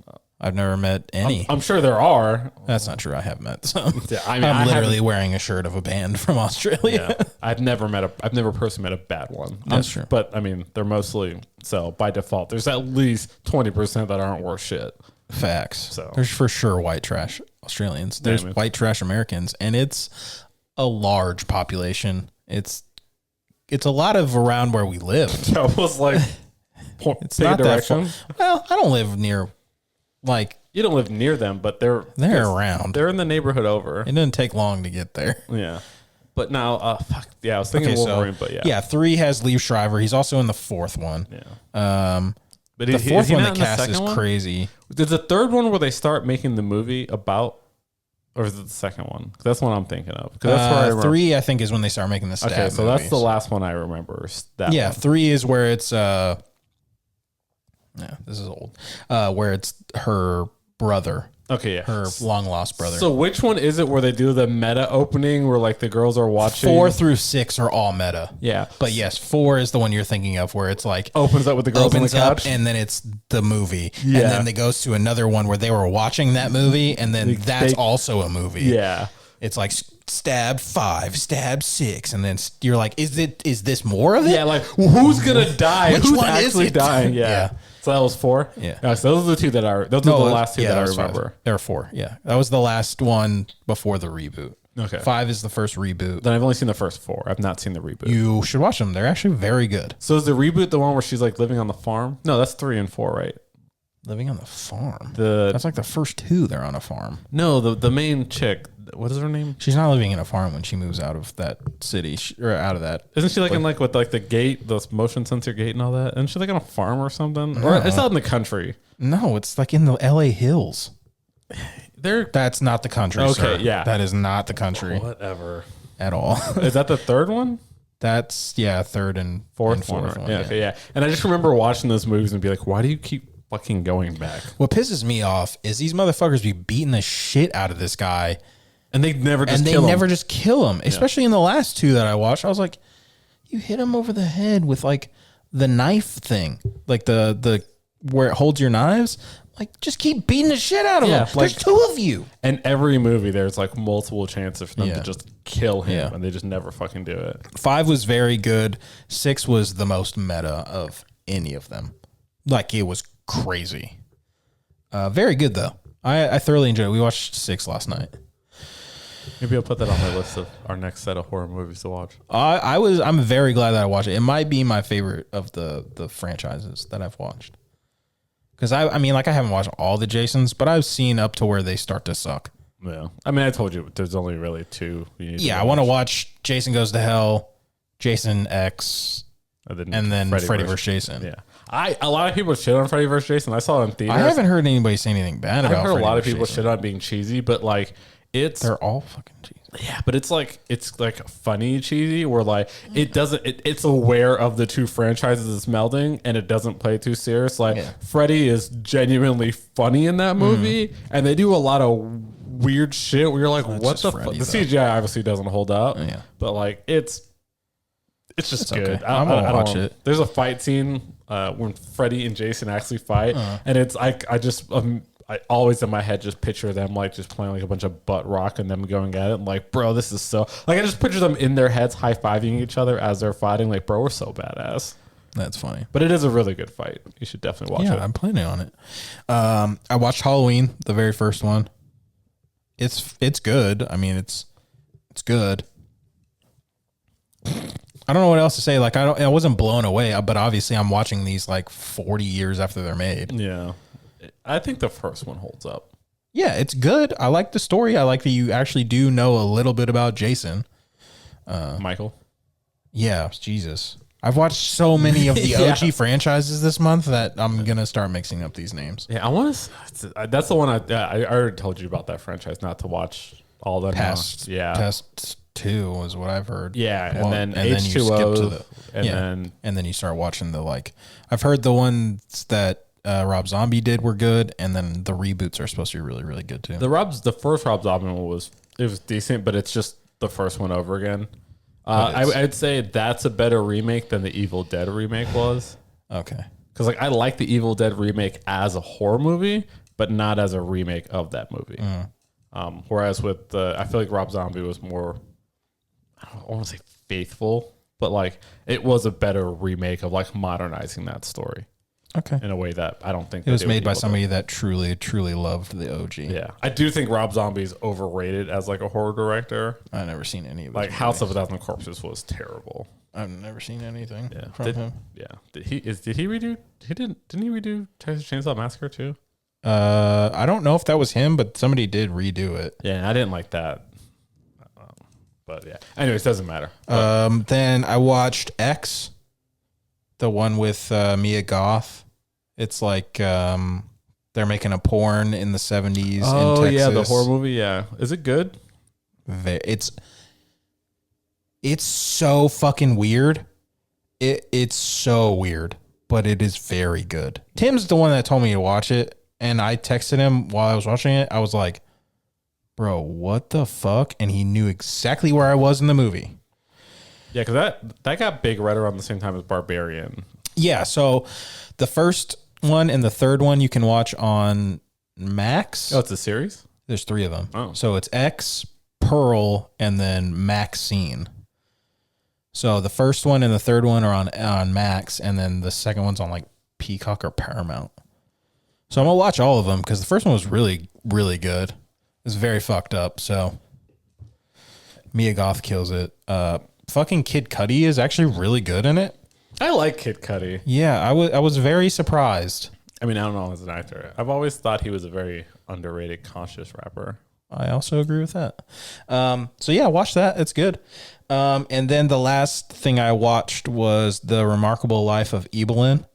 I've never met any. I'm sure there are. That's not true. I have met some. Yeah, I mean, I'm I literally haven't- wearing a shirt of a band from Australia. Yeah, I've never personally met a bad one. That's true. But I mean, they're mostly, so by default, there's at least 20% that aren't worth shit. Facts. So. There's for sure white trash Australians. There's Damn it. white trash Americans, and it's a large population. It's a lot of around where we live. I was like, It's take a not that far. direction. Well, I don't live near, like, You don't live near them, but they're around. They're in the neighborhood over. It doesn't take long to get there. Yeah. But now, fuck. Yeah, I was thinking Wolverine, but yeah. Yeah, 3 has Lee Shriver. He's also in the 4th one. Yeah. But The is 4th he one, not the in cast is second one? crazy. There's a third one where they start making the movie about, or is it the second one? 'Cause that's what I'm thinking of. 'Cause that's where I remember. 3, I think, is when they start making the stab Okay, so that's movies. the last one I remember. Is that Yeah, one. 3 is where it's yeah, this is old. Where it's her brother, Okay, yeah. her long lost brother. So which one is it where they do the meta opening where like the girls are watching? 4 through 6 are all meta. Yeah. But yes, 4 is the one you're thinking of where it's like Opens up with the girls on the opens up couch. and then it's the movie. Yeah. And then it goes to another one where they were watching that movie and then that's they- also a movie. Yeah. It's like stab 5, stab 6, and then you're like, is this more of it? Yeah, like who's gonna die? Which Who's one is actually it? dying? Yeah. Yeah. So that was 4? Yeah. So those are the 2 that are those are the last 2 that I was 5. remember. There are 4. Yeah. That was the last one before the reboot. Okay. 5 is the first reboot. Then I've only seen the first 4. I've not seen the reboot. You should watch them. They're actually very good. So is the reboot the one where she's like living on the farm? No, that's 3 and 4, right? Living on the farm. The That's like the first 2 they're on a farm. No, the main chick. What is her name? She's not living in a farm when she moves out of that city or out of that. Isn't she like in like with like the gate, the motion sensor gate and all that? Isn't she like on a farm or something? Or it's out in the country. No, it's like in the LA hills. They're That's not the country. Okay, sir. yeah. That is not the country whatever. at all. Is that the third one? That's 3rd and Fourth and one. Yeah, okay, yeah. And I just remember watching those movies and be like, why do you keep fucking going back? What pisses me off is these motherfuckers be beating the shit out of this guy. And they never just And they kill him. never just kill him. Especially in the last 2 that I watched. I was like, you hit him over the head with like the knife thing. Like the where it holds your knives. Like, just keep beating the shit out of Yeah, him. like- There's 2 of you. And every movie, there's like multiple chances for them Yeah. to just kill him, Yeah. and they just never fucking do it. 5 was very good. 6 was the most meta of any of them. Like, it was crazy. Very good, though. I thoroughly enjoyed it. We watched 6 last night. Maybe I'll put that on my list of our next set of horror movies to watch. I'm very glad that I watched it. It might be my favorite of the franchises that I've watched. Because I mean, like, I haven't watched all the Jasons, but I've seen up to where they start to suck. Yeah. I mean, I told you there's only really 2. You need Yeah, I want to watch Jason Goes to Hell Jason X, and then Freddy vs. Jason. Yeah. A lot of people shit on Freddy vs. Jason. I saw it in theaters. I haven't heard anybody say anything bad about it. I've heard a lot of people shit on being cheesy, but like they're all fucking cheesy. Yeah, but it's like funny cheesy where like it's aware of the two franchises it's melding and it doesn't play too serious. Like Freddy is genuinely funny in that movie and they do a lot of weird shit where you're like, what the fuck? The CGI obviously doesn't hold up. Yeah. But like it's just good. Okay. I'm gonna watch it. There's a fight scene when Freddy and Jason actually fight and it's I always in my head just picture them like just playing like a bunch of butt rock and them going at it. I'm like, bro, this is so like I just picture them in their heads high fiving each other as they're fighting. Like, bro, we're so badass. That's funny. But it is a really good fight. You should definitely watch it. Yeah, I'm planning on it. I watched Halloween, the very first one. It's good. I mean, it's good. I don't know what else to say. Like I wasn't blown away, but obviously I'm watching these like 40 years after they're made. Yeah. I think the first one holds up. Yeah, it's good. I like the story. I like that you actually do know a little bit about Jason. Michael. Yeah, Jesus. I've watched so many of the OG franchises this month that I'm going to start mixing up these names. Yeah, I want to. That's the one I already told you about that franchise, not to watch all of them. Past 2 was what I've heard. Yeah, and then H2O. And then you start watching the like, I've heard the ones that Rob Zombie did were good, and then the reboots are supposed to be really, really good too. The first Rob Zombie one was decent, but it's just the first one over again. I'd say that's a better remake than the Evil Dead remake was. Okay, because like I like the Evil Dead remake as a horror movie, but not as a remake of that movie. Whereas with I feel like Rob Zombie was more, I don't want to say faithful, but like it was a better remake of like modernizing that story. Okay. In a way that I don't think it was made by somebody that truly, truly loved the OG. Yeah. I do think Rob Zombie's overrated as like a horror director. I've never seen any of it. Like House of a Thousand Corpses was terrible. I've never seen anything from him. Yeah. Didn't he redo Texas Chainsaw Massacre too? I don't know if that was him, but somebody did redo it. Yeah, I didn't like that. But yeah. Anyways, doesn't matter. Then I watched X. The one with Mia Goth. It's like they're making a porn in the 70s in Texas. Oh, yeah, the horror movie, yeah. Is it good? It's so fucking weird. It's so weird, but it is very good. Tim's the one that told me to watch it, and I texted him while I was watching it. I was like, bro, what the fuck? And he knew exactly where I was in the movie. Yeah, because that got big right around the same time as Barbarian. Yeah, so the first one and the third one you can watch on Max. Oh, it's a series? There's 3 of them. Oh. So it's X, Pearl, and then Maxine. So the first one and the third one are on Max, and then the second one's on like Peacock or Paramount. So I'm going to watch all of them because the first one was really, really good. It was very fucked up, so Mia Goth kills it. Fucking Kid Cudi is actually really good in it. I like Kid Cudi. Yeah, I was very surprised. I mean, I don't know as an actor. I've always thought he was a very underrated, conscious rapper. I also agree with that. So yeah, watch that. It's good. And then the last thing I watched was The Remarkable Life of Evelyn.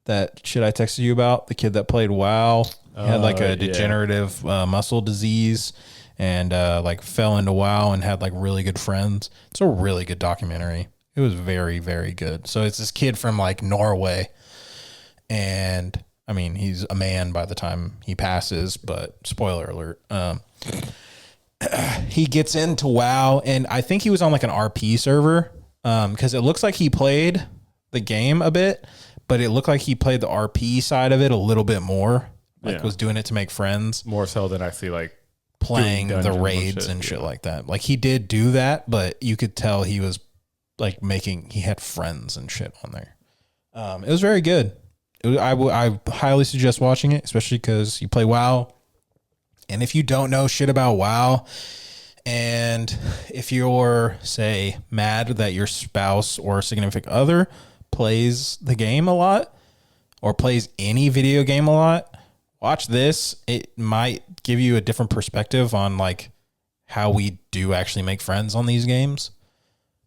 That shit I texted you about. The kid that played WoW. He had like a degenerative muscle disease. And like fell into WoW and had like really good friends. It's a really good documentary. It was very, very good. So it's this kid from like Norway. And I mean, he's a man by the time he passes, but spoiler alert. He gets into WoW, and I think he was on like an RP server because it looks like he played the game a bit, but it looked like he played the RP side of it a little bit more. Like was doing it to make friends. More so than actually like playing the raids and shit like that. Like he did do that, but you could tell he was like he had friends and shit on there. It was very good. I highly suggest watching it, especially because you play WoW. And if you don't know shit about WoW, and if you're, say, mad that your spouse or significant other plays the game a lot or plays any video game a lot, watch this. It might give you a different perspective on like how we do actually make friends on these games.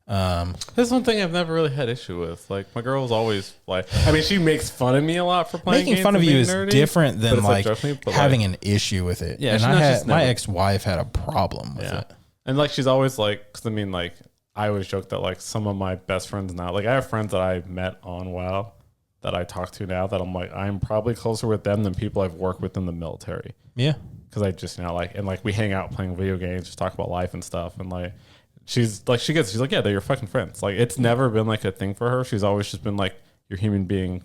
That's one thing I've never really had issue with. Like my girl's always like, I mean, she makes fun of me a lot for playing. Making games fun and of you being is nerdy, different but than it's like trust me, but, having like, an issue with it. Yeah, and she's not just my never- ex-wife had a problem with it. And like she's always like, because I mean, like I always joke that like some of my best friends now, like I have friends that I met on WoW that I talk to now that I'm like, I'm probably closer with them than people I've worked with in the military. Yeah. Because I just, you know, like, and like we hang out playing video games, just talk about life and stuff. And like, she's like, yeah, they're your fucking friends. Like, it's never been like a thing for her. She's always just been like, you're a human being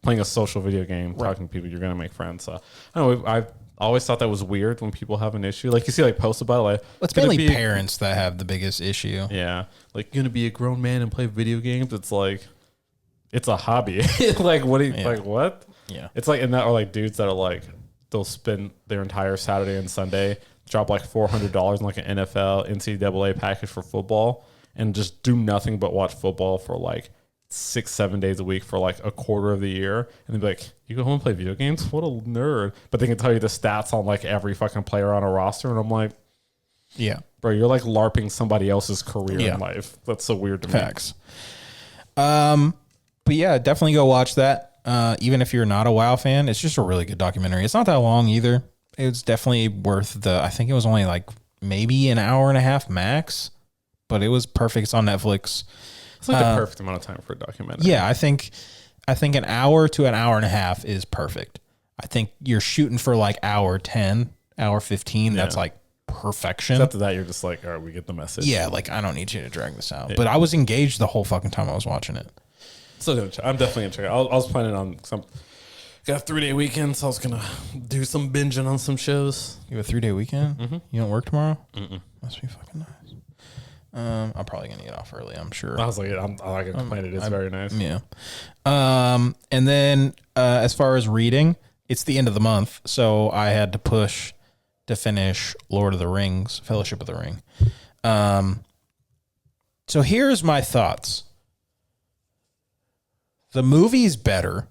playing a social video game, talking to people, you're going to make friends. So I don't know. I've always thought that was weird when people have an issue. Like, you see, like, posts about it, like, Well, it's mainly parents that have the biggest issue. Yeah. Like, you're going to be a grown man and play video games. It's like, it's a hobby. Like, what do you, like, what? Yeah. It's like, and that, or like dudes that are like, they'll spend their entire Saturday and Sunday, drop like $400 in like an NFL, NCAA package for football, and just do nothing but watch football for like 6-7 days a week for like a quarter of the year. And they'd be like, you go home and play video games? What a nerd. But they can tell you the stats on like every fucking player on a roster. And I'm like, yeah, bro, you're like LARPing somebody else's career in life. That's so weird to me. Facts. But yeah, definitely go watch that. Even if you're not a WoW fan, it's just a really good documentary. It's not that long either. It's definitely worth I think it was only like maybe an hour and a half max, but it was perfect. It's on Netflix. It's like the perfect amount of time for a documentary. Yeah, I think an hour to an hour and a half is perfect. I think you're shooting for like hour 10, hour 15. Yeah. That's like perfection. After that, you're just like, all right, we get the message. Yeah, like I don't need you to drag this out. Yeah. But I was engaged the whole fucking time I was watching it. So I'm definitely gonna check it out. I was planning on got a 3-day weekend, so I was gonna do some binging on some shows. You have a 3-day weekend? Mm-hmm. You don't work tomorrow? Must be fucking nice. I'm probably gonna get off early. I'm sure. I was like, I'm not gonna complain. It is very nice. Yeah. And then as far as reading, it's the end of the month, so I had to push to finish Lord of the Rings, Fellowship of the Ring. So here's my thoughts. The movie's better.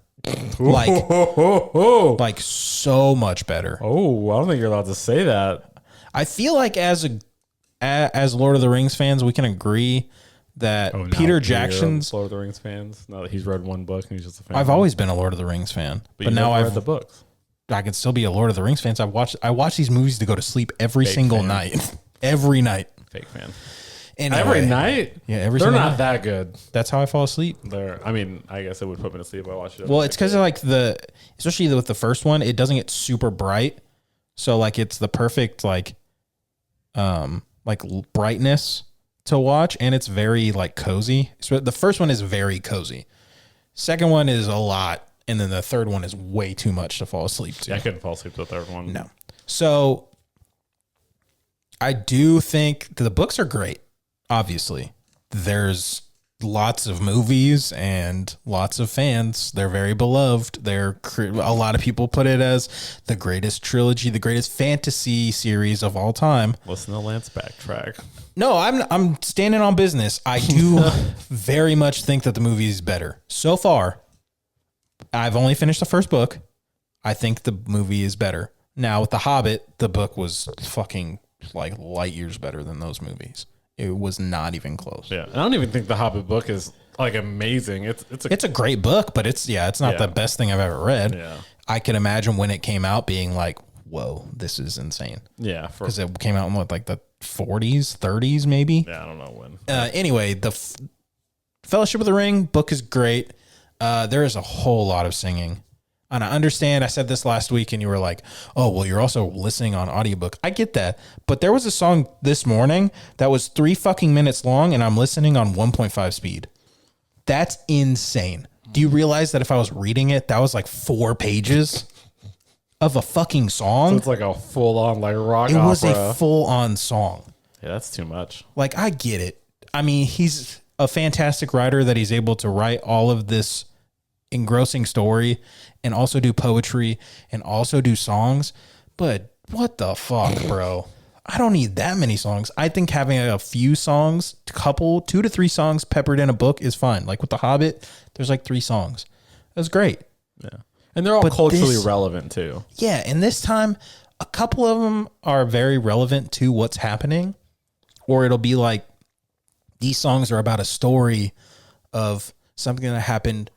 Like so much better. Oh, I don't think you're allowed to say that. I feel like as Lord of the Rings fans, we can agree that Peter Jackson's Lord of the Rings fans. Now that he's read one book and he's just a fan. I've always been a Lord of the Rings fan, but now I've read the books. I can still be a Lord of the Rings fan. I watch these movies to go to sleep every single night. Every night. Fake fan. Anyway, every night? Yeah, every They're single not night. that good. That's how I fall asleep. I mean, I guess it would put me to sleep if I watched it. Well, it's because of like especially with the first one, it doesn't get super bright. So like it's the perfect like brightness to watch, and it's very like cozy. So the first one is very cozy. Second one is a lot, and then the third one is way too much to fall asleep to. Yeah, I couldn't fall asleep to the third one. No. So I do think the books are great. Obviously, there's lots of movies and lots of fans. They're very beloved. A lot of people put it as the greatest trilogy, the greatest fantasy series of all time. Listen to Lance backtrack. No, I'm standing on business. I do very much think that the movie is better. So far, I've only finished the first book. I think the movie is better. Now with The Hobbit, the book was fucking like light years better than those movies. It was not even close. Yeah, I don't even think the Hobbit book is like amazing. It's a great book, but it's not the best thing I've ever read. Yeah, I can imagine when it came out being like, whoa, this is insane. Yeah, because it came out in what, like the 40s, 30s, maybe. Yeah, I don't know when. Anyway, the Fellowship of the Ring book is great. There is a whole lot of singing. And I understand, I said this last week and you were like, oh, well, you're also listening on audiobook. I get that. But there was a song this morning that was 3 fucking minutes long and I'm listening on 1.5 speed. That's insane. Do you realize that if I was reading it, that was like 4 pages of a fucking song? So it's like a full-on like rock opera. It was a full-on song. Yeah, that's too much. Like, I get it. I mean, he's a fantastic writer that he's able to write all of this engrossing story and also do poetry and also do songs. But what the fuck, bro? I don't need that many songs. I think having a few songs, 2 to 3 songs peppered in a book is fine. Like with The Hobbit, there's like 3 songs. That's great. Yeah. And they're all culturally relevant too. Yeah. And this time, a couple of them are very relevant to what's happening, or it'll be like These songs are about a story of something that happened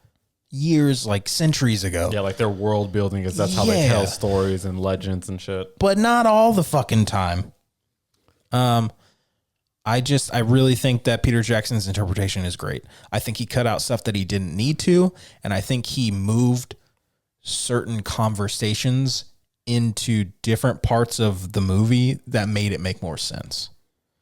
years, like centuries ago. Yeah, like their world building is that's how they tell stories and legends and shit. But not all the fucking time. I really think that Peter Jackson's interpretation is great. I think he cut out stuff that he didn't need to, and I think he moved certain conversations into different parts of the movie that made it make more sense.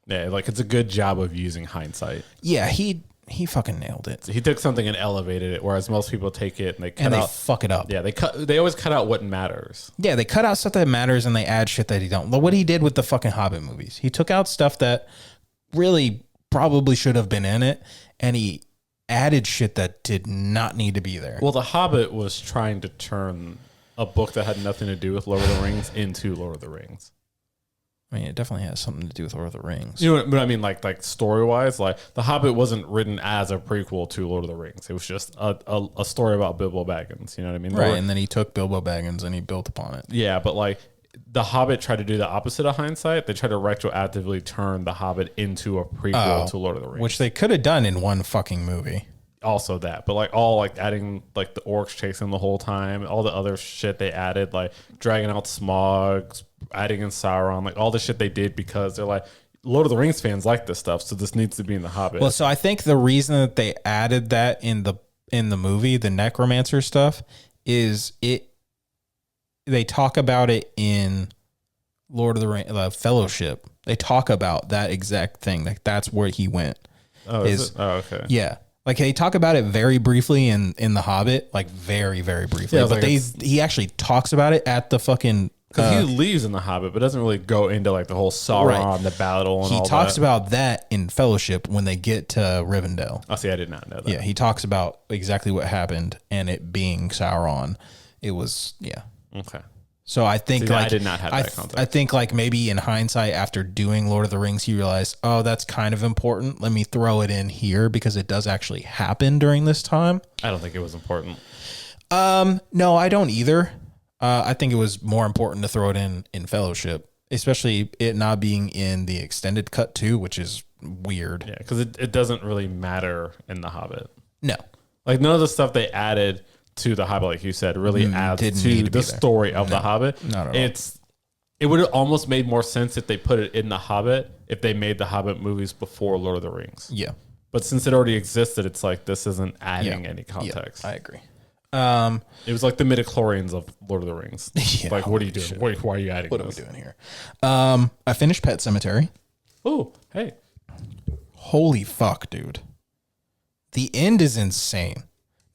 Yeah, like it's a good job of using hindsight. Yeah, he fucking nailed it. He took something and elevated it, whereas most people take it and they cut out. Fuck it up. Yeah, they always cut out what matters. Yeah, they cut out stuff that matters and they add shit that he don't. What he did with the fucking Hobbit movies, he took out stuff that really probably should have been in it, and he added shit that did not need to be there. Well, The Hobbit was trying to turn a book that had nothing to do with Lord of the Rings into Lord of the Rings. I mean, it definitely has something to do with Lord of the Rings. You know what I mean? Like story wise, like The Hobbit wasn't written as a prequel to Lord of the Rings. It was just a story about Bilbo Baggins. You know what I mean? Right, and then he took Bilbo Baggins and he built upon it. Yeah, but like The Hobbit tried to do the opposite of hindsight. They tried to retroactively turn The Hobbit into a prequel to Lord of the Rings, which they could have done in one fucking movie. Also that, but like all like adding like the orcs chasing the whole time, all the other shit they added, like dragging out Smaug, adding in Sauron, like all the shit they did because they're like Lord of the Rings fans like this stuff, so this needs to be in The Hobbit. Well, so I think the reason that they added that in the movie, the necromancer stuff, is they talk about it in Lord of the Rings Fellowship. They talk about that exact thing. Like that's where he went. Oh, is it? Oh, okay. Yeah. Like they talk about it very briefly in The Hobbit, like very, very briefly. Yeah, but like he actually talks about it at the fucking because he leaves in The Hobbit, but doesn't really go into like the whole Sauron, the battle, and all that. He talks about that in Fellowship when they get to Rivendell. Oh, see, I did not know that. Yeah, he talks about exactly what happened and it being Sauron. It was Okay. So I think I did not have that context. I think like maybe in hindsight after doing Lord of the Rings, he realized, oh, that's kind of important. Let me throw it in here because it does actually happen during this time. I don't think it was important. No, I don't either. I think it was more important to throw it in Fellowship, especially it not being in the extended cut too, which is weird. Yeah, because it doesn't really matter in The Hobbit. No. Like none of the stuff they added to The Hobbit, like you said, really adds to the story of The Hobbit. Not at all. It would have almost made more sense if they put it in The Hobbit, if they made the Hobbit movies before Lord of the Rings. Yeah. But since it already existed, it's like this isn't adding any context. Yeah, I agree. It was like the midichlorians of Lord of the Rings. Yeah, like, what are you doing? Why are you adding What this? are we doing here? I finished Pet Sematary. Oh, hey. Holy fuck, dude. The end is insane.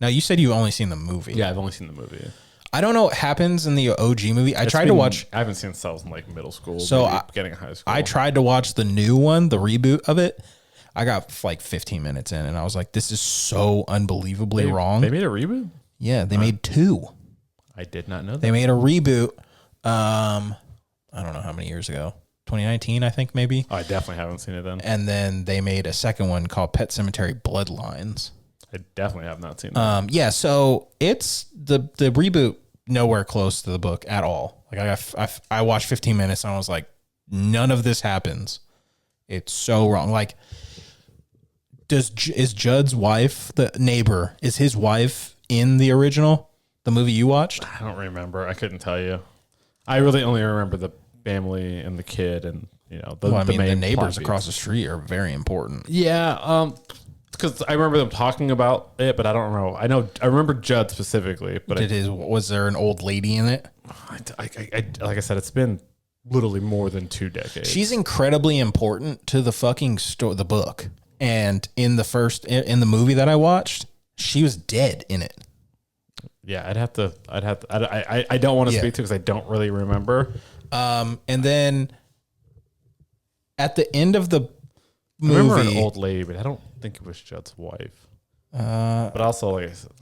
Now, you said you've only seen the movie. Yeah, I've only seen the movie. I don't know what happens in the OG movie. I tried to watch. I haven't seen it since I was in like middle school. So beginning of high school. I tried to watch the new one, the reboot of it. I got like 15 minutes in and I was like, this is so unbelievably wrong. They made a reboot? Yeah, they made two. I did not know that. They made a reboot. I don't know how many years ago. 2019, I think maybe. Oh, I definitely haven't seen it then. And then they made a second one called Pet Sematary Bloodlines. I definitely have not seen that. Yeah, so it's the reboot nowhere close to the book at all. Like I watched 15 minutes and I was like, none of this happens. It's so wrong. Like, is Judd's wife, the neighbor, is his wife in the original, the movie you watched? I don't remember. I couldn't tell you. I really only remember the family and the kid and the neighbors across the street are very important. Yeah, because I remember them talking about it, but I don't know. I remember Judd specifically, but was there an old lady in it? Like I said, it's been literally more than 2 decades. She's incredibly important to the fucking the book. And in the movie that I watched, she was dead in it. Yeah, I'd have to. I don't want to speak to because I don't really remember. And then at the end of the movie, I remember an old lady, but I don't think it was Judd's wife. But also, like I said,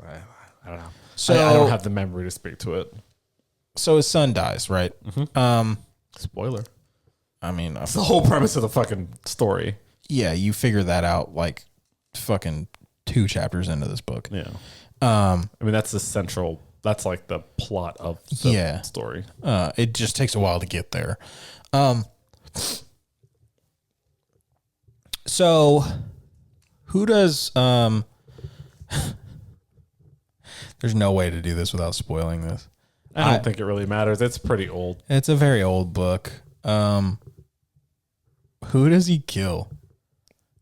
I don't know. So I don't have the memory to speak to it. So his son dies, right? Mm-hmm. Spoiler. I mean, it's the whole premise of the fucking story. Yeah, you figure that out like fucking 2 chapters into this book. Yeah. I mean, that's the central. That's like the plot of the story. It just takes a while to get there. So Who does there's no way to do this without spoiling this. I don't think it really matters. It's pretty old. It's a very old book. Who does he kill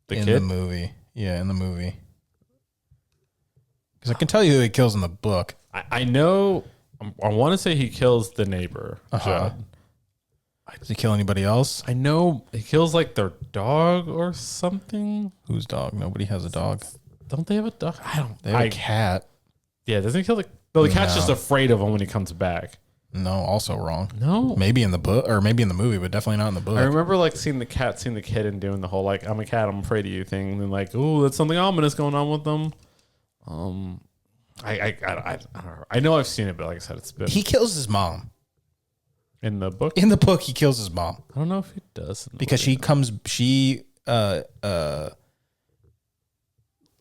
The in kid? the movie? Yeah, in the movie. Because I can tell you who he kills in the book. I know. I want to say he kills the neighbor. Uh-huh. Judd. Does he kill anybody else? I know he kills like their dog or something. Whose dog? Nobody has a dog. Don't they have a dog? I don't. They have a cat. Yeah, doesn't he kill the? No, the cat's No. just afraid of him when he comes back. No, also wrong. No, Maybe in the book, or maybe in the movie, but definitely not in the book. I remember like seeing the cat, seeing the kid, and doing the whole like I'm a cat, I'm afraid of you thing, and then like oh, that's something ominous going on with them. I don't know. I know I've seen it, but like I said, it's been He kills his mom. in the book. In the book, he kills his mom. I don't know if he does in the Because movie.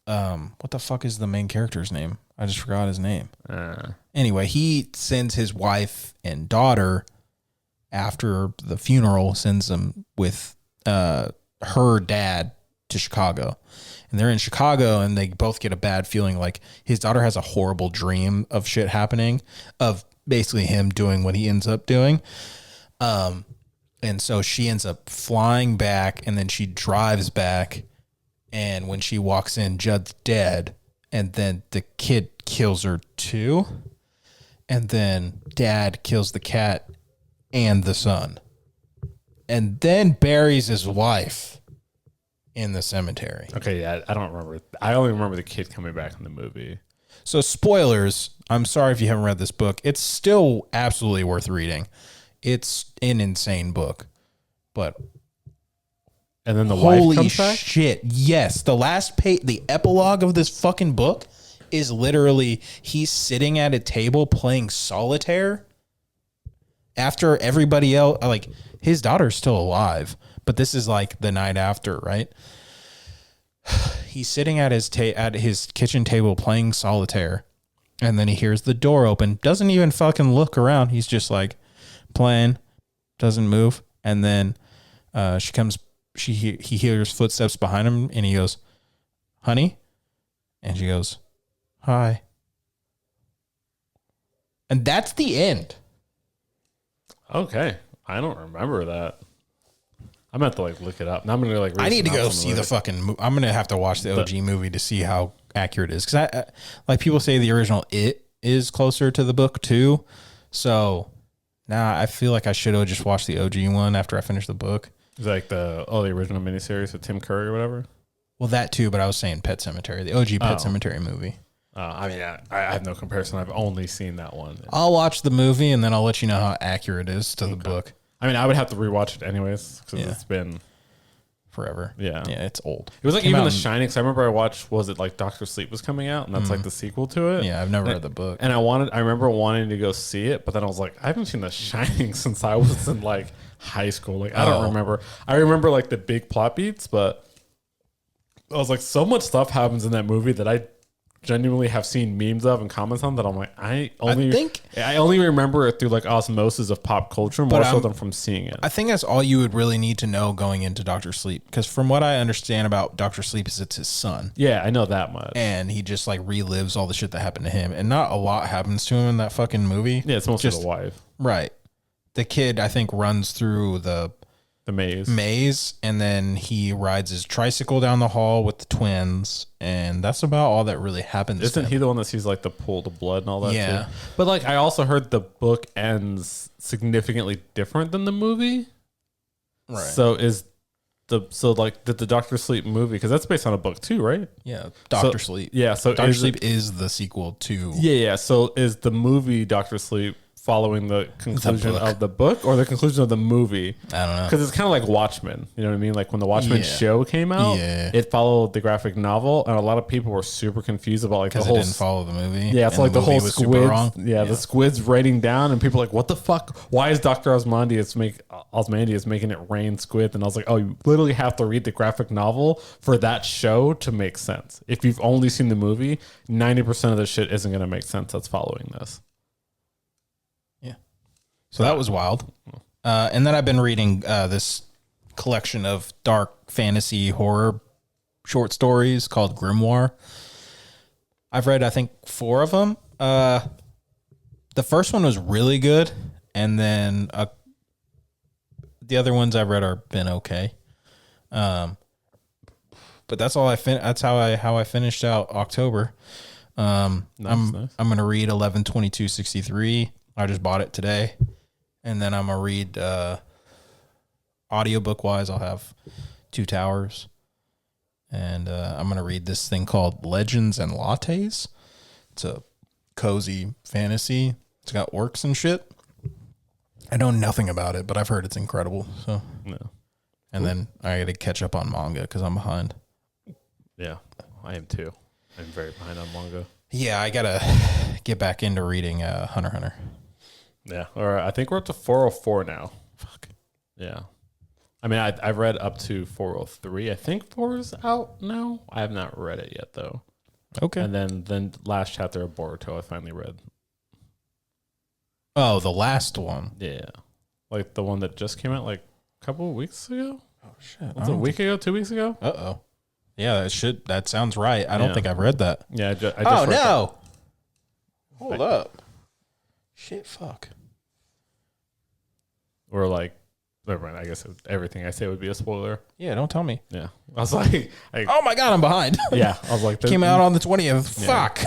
what the fuck is the main character's name? I just forgot his name. Uh, Anyway, he sends his wife and daughter after the funeral, sends them with her dad to Chicago. And they're in Chicago and they both get a bad feeling. Like his daughter has a horrible dream of shit happening, of basically him doing what he ends up doing. And so she ends up flying back and then she drives back. And when she walks in, Judd's dead. And then the kid kills her too. And then dad kills the cat and the son. And then buries his wife in the cemetery. okay, yeah, I don't remember. I only remember the kid coming back in the movie. So spoilers, I'm sorry if you haven't read this book. It's still absolutely worth reading. It's an insane book. But And then the wife holy comes back. shit. Yes, the last page, the epilogue of this fucking book is literally he's sitting at a table playing solitaire after everybody else, like his daughter's still alive, but this is like the night after, right? He's sitting at his kitchen table playing solitaire, and then he hears the door open. Doesn't even fucking look around. He's just like playing, doesn't move, and then she comes. He hears footsteps behind him, and he goes, "Honey," and she goes, "Hi," and that's the end. Okay, I don't remember that. I'm gonna have to like look it up. Now I'm gonna like. I need to go synopsis see of the it. fucking. I'm gonna have to watch the OG movie to see how accurate it is, because I like people say the original It is closer to the book too. So now I feel like I should have just watched the OG one after I finish the book. It's like the original miniseries with Tim Curry or whatever. Well, that too, but I was saying Pet Cemetery, the OG Pet Oh. Cemetery movie. I mean, I have no comparison. I've only seen that one. I'll watch the movie and then I'll let you know how accurate it is to the book. I mean, I would have to rewatch it anyways because Yeah. it's been. Forever. Yeah. Yeah, it's old. It was like Came even out The in- Shining. Because I remember I watched. Was it like Doctor Sleep was coming out, and that's like the sequel to it. Yeah, I've never And- read the book. And I remember wanting to go see it, but then I was like, I haven't seen The Shining since I was in like high school. Like I don't Oh. remember. I remember like the big plot beats, but I was like, so much stuff happens in that movie that I genuinely have seen memes of and comments on that I'm like, I only remember it through like osmosis of pop culture more so than from seeing it. I think that's all you would really need to know going into Doctor Sleep, because from what I understand about Doctor Sleep is it's his son, Yeah, I know that much. and he just like relives all the shit that happened to him, and not a lot happens to him in that fucking movie. Yeah, it's mostly just the wife, right. The kid, I think, runs through the the maze. maze, and then he rides his tricycle down the hall with the twins, and that's about all that really happens. Isn't to he him. the one that sees like the pool of blood and all that? Yeah. too? But like I also heard the book ends significantly different than the movie. Right. So did the Doctor Sleep movie, because that's based on a book too, right? Yeah, Doctor So- Sleep. Yeah. So Doctor is Sleep it- is the sequel to. yeah. So is the movie Doctor Sleep following the conclusion book. of the book or the conclusion of the movie? I don't know. Because it's kind of like Watchmen. You know what I mean? Like when the Watchmen Yeah. show came out, Yeah. it followed the graphic novel, and a lot of people were super confused about like the Because it whole didn't follow the movie. Yeah, it's and like the movie whole was super squids. wrong. Yeah, the squids raining down, and people are like, "What the fuck? Why is Doctor Osmandius making it rain squid?" And I was like, "Oh, you literally have to read the graphic novel for that show to make sense. If you've only seen the movie, 90% of the shit isn't going to make sense that's following this." So that was wild. And then I've been reading this collection of dark fantasy horror short stories called Grimoire. I've read, I think, 4 of them. The first one was really good, and then the other ones I've read are been okay. But that's all that's how I finished out October. I'm gonna read 11/22/63. I just bought it today, and then I'm gonna read audiobook wise. I'll have 2 Towers, and I'm gonna read this thing called Legends and Lattes. It's a cozy fantasy. It's got orcs and shit. I know nothing about it, but I've heard it's incredible. So, No. And then I got to catch up on manga because I'm behind. Yeah, I am too. I'm very behind on manga. Yeah, I gotta get back into reading Hunter x Hunter. Yeah, all right. I think we're up to 404 now. Fuck. Yeah. I mean, I've read up to 403. I think 4 is out now. I have not read it yet, though. Okay. And then last chapter of Boruto I finally read. Oh, the last one. Yeah. Like the one that just came out like a couple of weeks ago? Oh shit. Was it a week ago? 2 weeks ago? Uh-oh. Yeah, that sounds right. I don't think I've read that. Yeah, I just oh, read no. Hold up. Shit, fuck. Or like, never mind. I guess everything I say would be a spoiler. Yeah, don't tell me. Yeah. I was like oh my God, I'm behind. yeah. I was like, Came out on the 20th. Yeah. Fuck.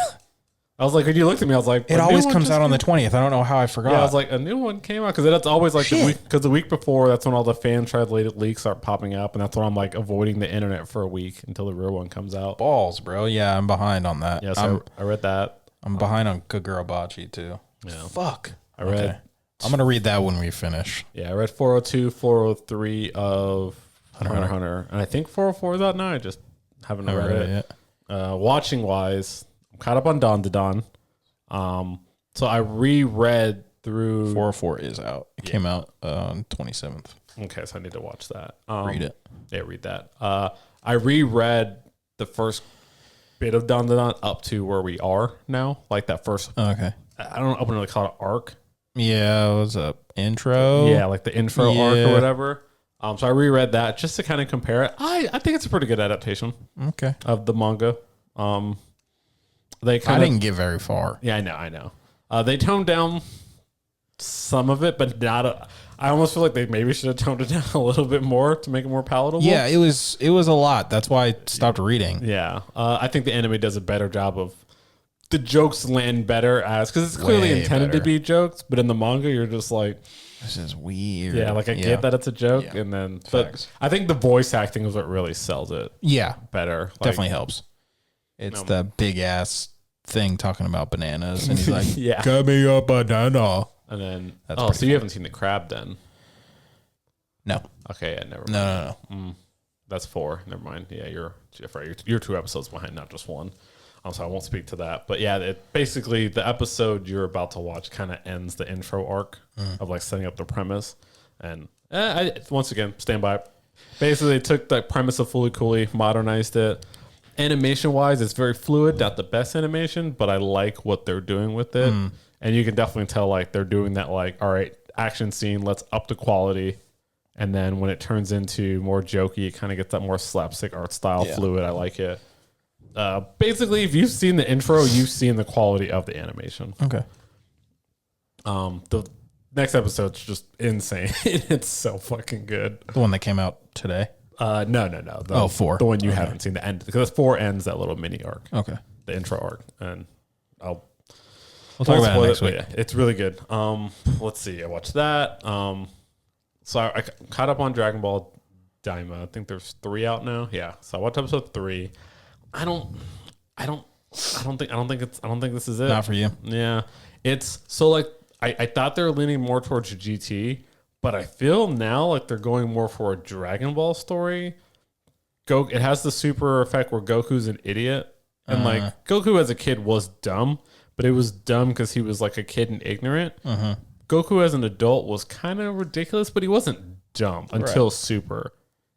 I was like, when you looked at me, I was like, it always comes out on the 20th. I don't know how I forgot. Yeah, I was like, a new one came out because that's always like the week before. That's when all the fan translated leaks start popping up, and that's when I'm like avoiding the internet for a week until the real one comes out. Balls, bro. Yeah, I'm behind on that. Yeah, so I read that. I'm behind on Kagurabachi too. Yeah, fuck. I read. Okay. I'm gonna read that when we finish. Yeah, I read 402, 403 of Hunter x Hunter, and I think 404 is out now. I just haven't read it yet. Watching wise, I'm caught up on Dawn to Dawn. So I reread through 404 is out. It came out on 27th. Okay, so I need to watch that. Read it. Yeah, read that. I reread the first bit of Dawn to Dawn up to where we are now. Like that first. Okay. I don't really call it arc. Yeah, it was a intro. Yeah, like the intro arc or whatever. So I reread that just to kind of compare it. I think it's a pretty good adaptation. Okay. Of the manga. I didn't get very far. Yeah, I know. They toned down some of it, but not. I almost feel like they maybe should have toned it down a little bit more to make it more palatable. Yeah, it was a lot. That's why I stopped reading. Yeah, I think the anime does a better job of the jokes land better because it's clearly intended to be jokes, but in the manga you're just like, this is weird. Yeah, like I get that it's a joke, and then but I think the voice acting is what really sells it. Yeah, better. Like, definitely helps. It's the big ass thing talking about bananas, and he's like, "Yeah, give me a banana." And then, That's you haven't seen the crab then? No. Okay, yeah, never mind. No. That's 4. Never mind. Yeah, you're right. You're 2 episodes behind, not just 1. So I won't speak to that. But yeah, basically the episode you're about to watch kind of ends the intro arc of like setting up the premise. And once again, stand by. Basically, they took the premise of Fooly Cooly, modernized it. Animation wise, it's very fluid. Not the best animation, but I like what they're doing with it. And you can definitely tell like they're doing that like, all right, action scene, let's up the quality. And then when it turns into more jokey, it kind of gets that more slapstick art style, fluid. I like it. Basically, if you've seen the intro, you've seen the quality of the animation. Okay. The next episode's just insane. It's so fucking good. The one that came out today. No. 4. The one you haven't seen the end because 4 ends that little mini arc. Okay. The intro arc, and we'll talk about it next week. Yeah, it's really good. Let's see. I watched that. So I caught up on Dragon Ball Daima. I think there's 3 out now. Yeah. So I watched episode 3. I don't think this is it. Not for you. Yeah. It's so like I thought they were leaning more towards GT, but I feel now like they're going more for a Dragon Ball story. It has the super effect where Goku's an idiot. And like Goku as a kid was dumb, but it was dumb because he was like a kid and ignorant. Goku as an adult was kind of ridiculous, but he wasn't dumb until Super.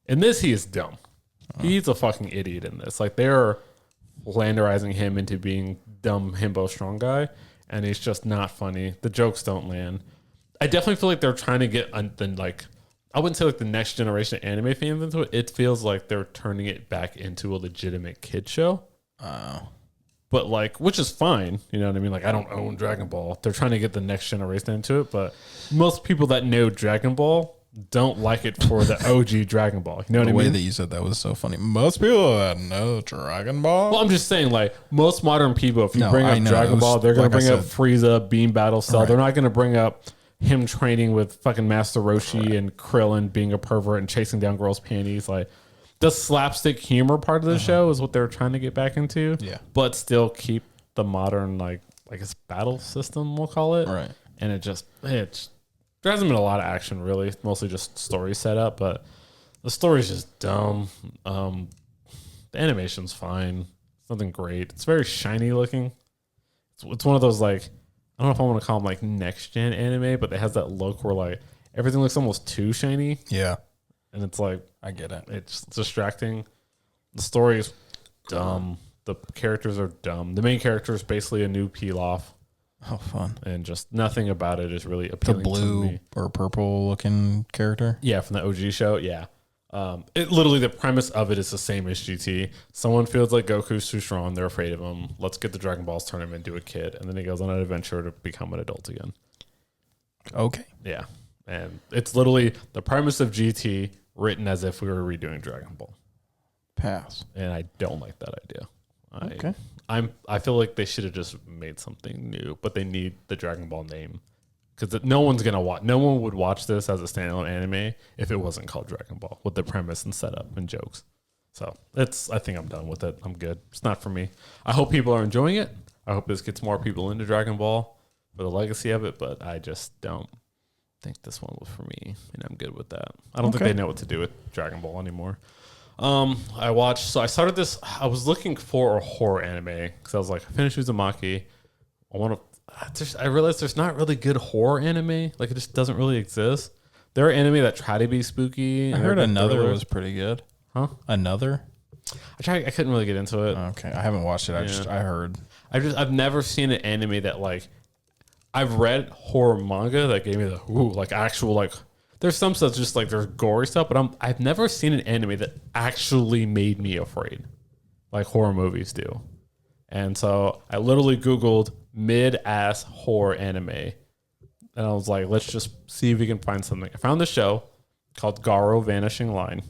In this, he is dumb. He's a fucking idiot in this. Like they're landerizing him into being dumb himbo strong guy, and he's just not funny. The jokes don't land. I definitely feel like they're trying to get like I wouldn't say like the next generation anime fans into it. It feels like they're turning it back into a legitimate kid show. Oh. But like, which is fine. You know what I mean? Like, I don't own Dragon Ball. They're trying to get the next generation into it. But most people that know Dragon Ball don't like it for the OG Dragon Ball. You know what I mean? The way that you said that was so funny. Most people that know Dragon Ball. Well, I'm just saying, like, most modern people, if you No, bring I up know. Dragon It was- Ball, they're going like to I bring up said. Frieza, Beam Battle Cell. Right. They're not going to bring up him training with fucking Master Roshi and Krillin being a pervert and chasing down girls' panties. Like, the slapstick humor part of the show is what they're trying to get back into. Yeah. But still keep the modern, like, I guess, battle system, we'll call it. Right. And there hasn't been a lot of action, really. It's mostly just story setup, but the story's just dumb. The animation's fine. It's nothing great. It's very shiny looking. It's one of those, like, I don't know if I want to call them like next gen anime, but it has that look where like everything looks almost too shiny, Yeah. and it's like I get it. it's distracting. The story is dumb. The characters are dumb. The main character is basically a new Pilaf, Oh, fun. and just nothing about it is really The appealing to blue me. or purple looking character. Yeah, from the OG show. Yeah. It literally, the premise of it is the same as GT. Someone feels like Goku's too strong. They're afraid of him. Let's get the Dragon Balls, turn him into a kid. And then he goes on an adventure to become an adult again. Okay. Yeah. And it's literally the premise of GT written as if we were redoing Dragon Ball. Pass. And I don't like that idea. Okay. I feel like they should have just made something new, but they need the Dragon Ball name. Because no one's going to watch. No one would watch this as a standalone anime if it wasn't called Dragon Ball with the premise and setup and jokes. So I think I'm done with it. I'm good. It's not for me. I hope people are enjoying it. I hope this gets more people into Dragon Ball for the legacy of it, but I just don't think this one was for me, and I'm good with that. I don't think Okay. they know what to do with Dragon Ball anymore. I started this. I was looking for a horror anime because I was like, I finished Uzumaki. I realized there's not really good horror anime. Like, it just doesn't really exist. There are anime that try to be spooky. I and heard they're Another thriller. was pretty good. Huh? Another? I couldn't really get into it. Okay. I haven't watched it. I heard. I've never seen an anime that, like, I've read horror manga that gave me the like actual, like, there's some stuff just like there's gory stuff, but I've never seen an anime that actually made me afraid, like horror movies do. And so I literally Googled mid-ass horror anime, and I was like, let's just see if we can find something. I found this show called Garo Vanishing Line.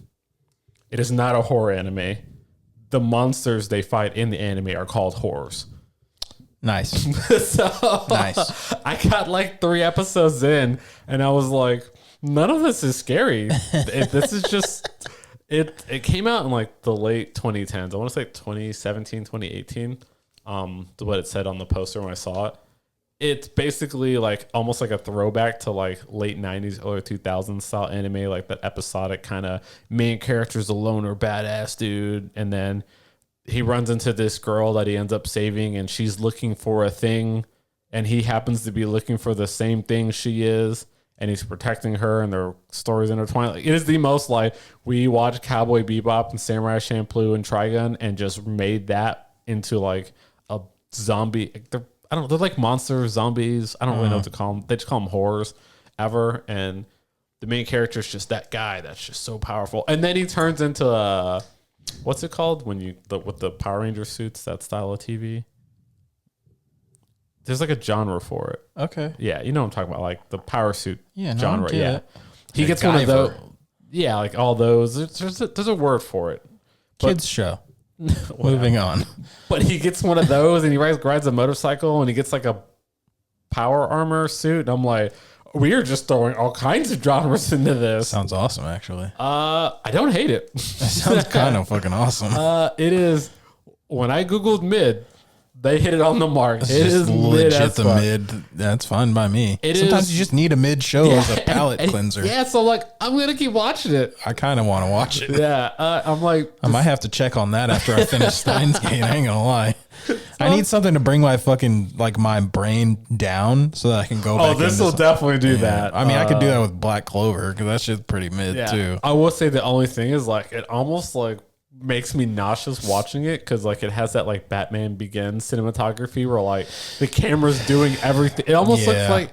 It is not a horror anime. The monsters they fight in the anime are called horrors. Nice. So Nice. I got like 3 episodes in, and I was like, none of this is scary. This is just it came out in like the late 2010s. I want to say 2017, 2018. What it said on the poster when I saw it. It's basically like almost like a throwback to like late 90s, early 2000s style anime, like that episodic kind of main character's a loner badass dude, and then he runs into this girl that he ends up saving, and she's looking for a thing, and he happens to be looking for the same thing she is, and he's protecting her, and their stories intertwined. Like, it is the most like we watched Cowboy Bebop and Samurai Champloo and Trigun and just made that into like a zombie. They're like monster zombies. I don't really know what to call them. They just call them horrors ever. And the main character is just that guy that's just so powerful. And then he turns into what's it called when with the Power Ranger suits, that style of TV? There's like a genre for it. Okay. Yeah, you know what I'm talking about, like the power suit Yeah, no, I genre. get Yeah, it. he gets one of those. MacGyver. Yeah, like all those. There's a word for it. Kids show. Moving on. But he gets one of those, and he rides a motorcycle, and he gets like a power armor suit. And I'm like, we are just throwing all kinds of genres into this. Sounds awesome, actually. I don't hate it. That sounds kind of fucking awesome. It is. When I googled mid, they hit it on the mark. It's It just is mid legit as the fuck. mid. That's fine by me. It Sometimes is- you just need a mid show as a palate cleanser. Yeah, so like I'm gonna keep watching it. I kind of want to watch it. Yeah, I'm like, I might have to check on that after I finish Steins Gate. I ain't gonna lie. I need something to bring my fucking like my brain down so that I can go back. oh, this into will some- definitely do Yeah. that. I mean, I could do that with Black Clover because that shit's pretty mid Yeah. too. I will say the only thing is like it almost like makes me nauseous watching it because like it has that like Batman Begins cinematography where like the camera's doing everything. It almost looks Yeah. like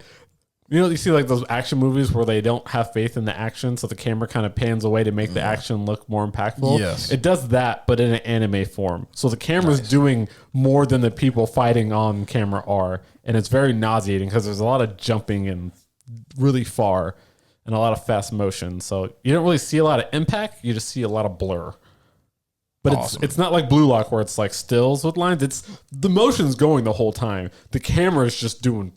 You know, you see like those action movies where they don't have faith in the action, so the camera kind of pans away to make the action look more impactful. Yes. It does that, but in an anime form. So the camera's doing more than the people fighting on camera are, and it's very nauseating because there's a lot of jumping and really far and a lot of fast motion. So you don't really see a lot of impact. You just see a lot of blur. But Awesome. it's not like Blue Lock where it's like stills with lines. It's the motion's going the whole time. The camera is just doing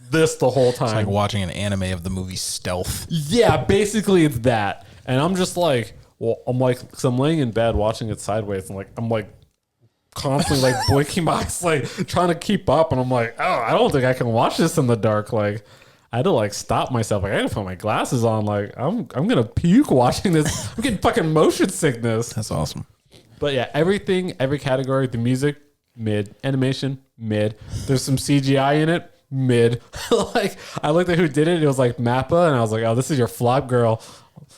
this the whole time. It's like watching an anime of the movie Stealth. Yeah, basically it's that. And I'm just like, well, cause I'm laying in bed watching it sideways, and I'm constantly like blinking my eyes, like trying to keep up. And I'm like, oh, I don't think I can watch this in the dark. Like, I had to like stop myself. Like, I gotta put my glasses on. Like, I'm gonna puke watching this. I'm getting fucking motion sickness. That's awesome. But yeah, everything, every category, the music, mid, animation, mid. There's some CGI in it, mid. Like, I looked at who did it. It was like Mappa, and I was like, oh, this is your flop girl.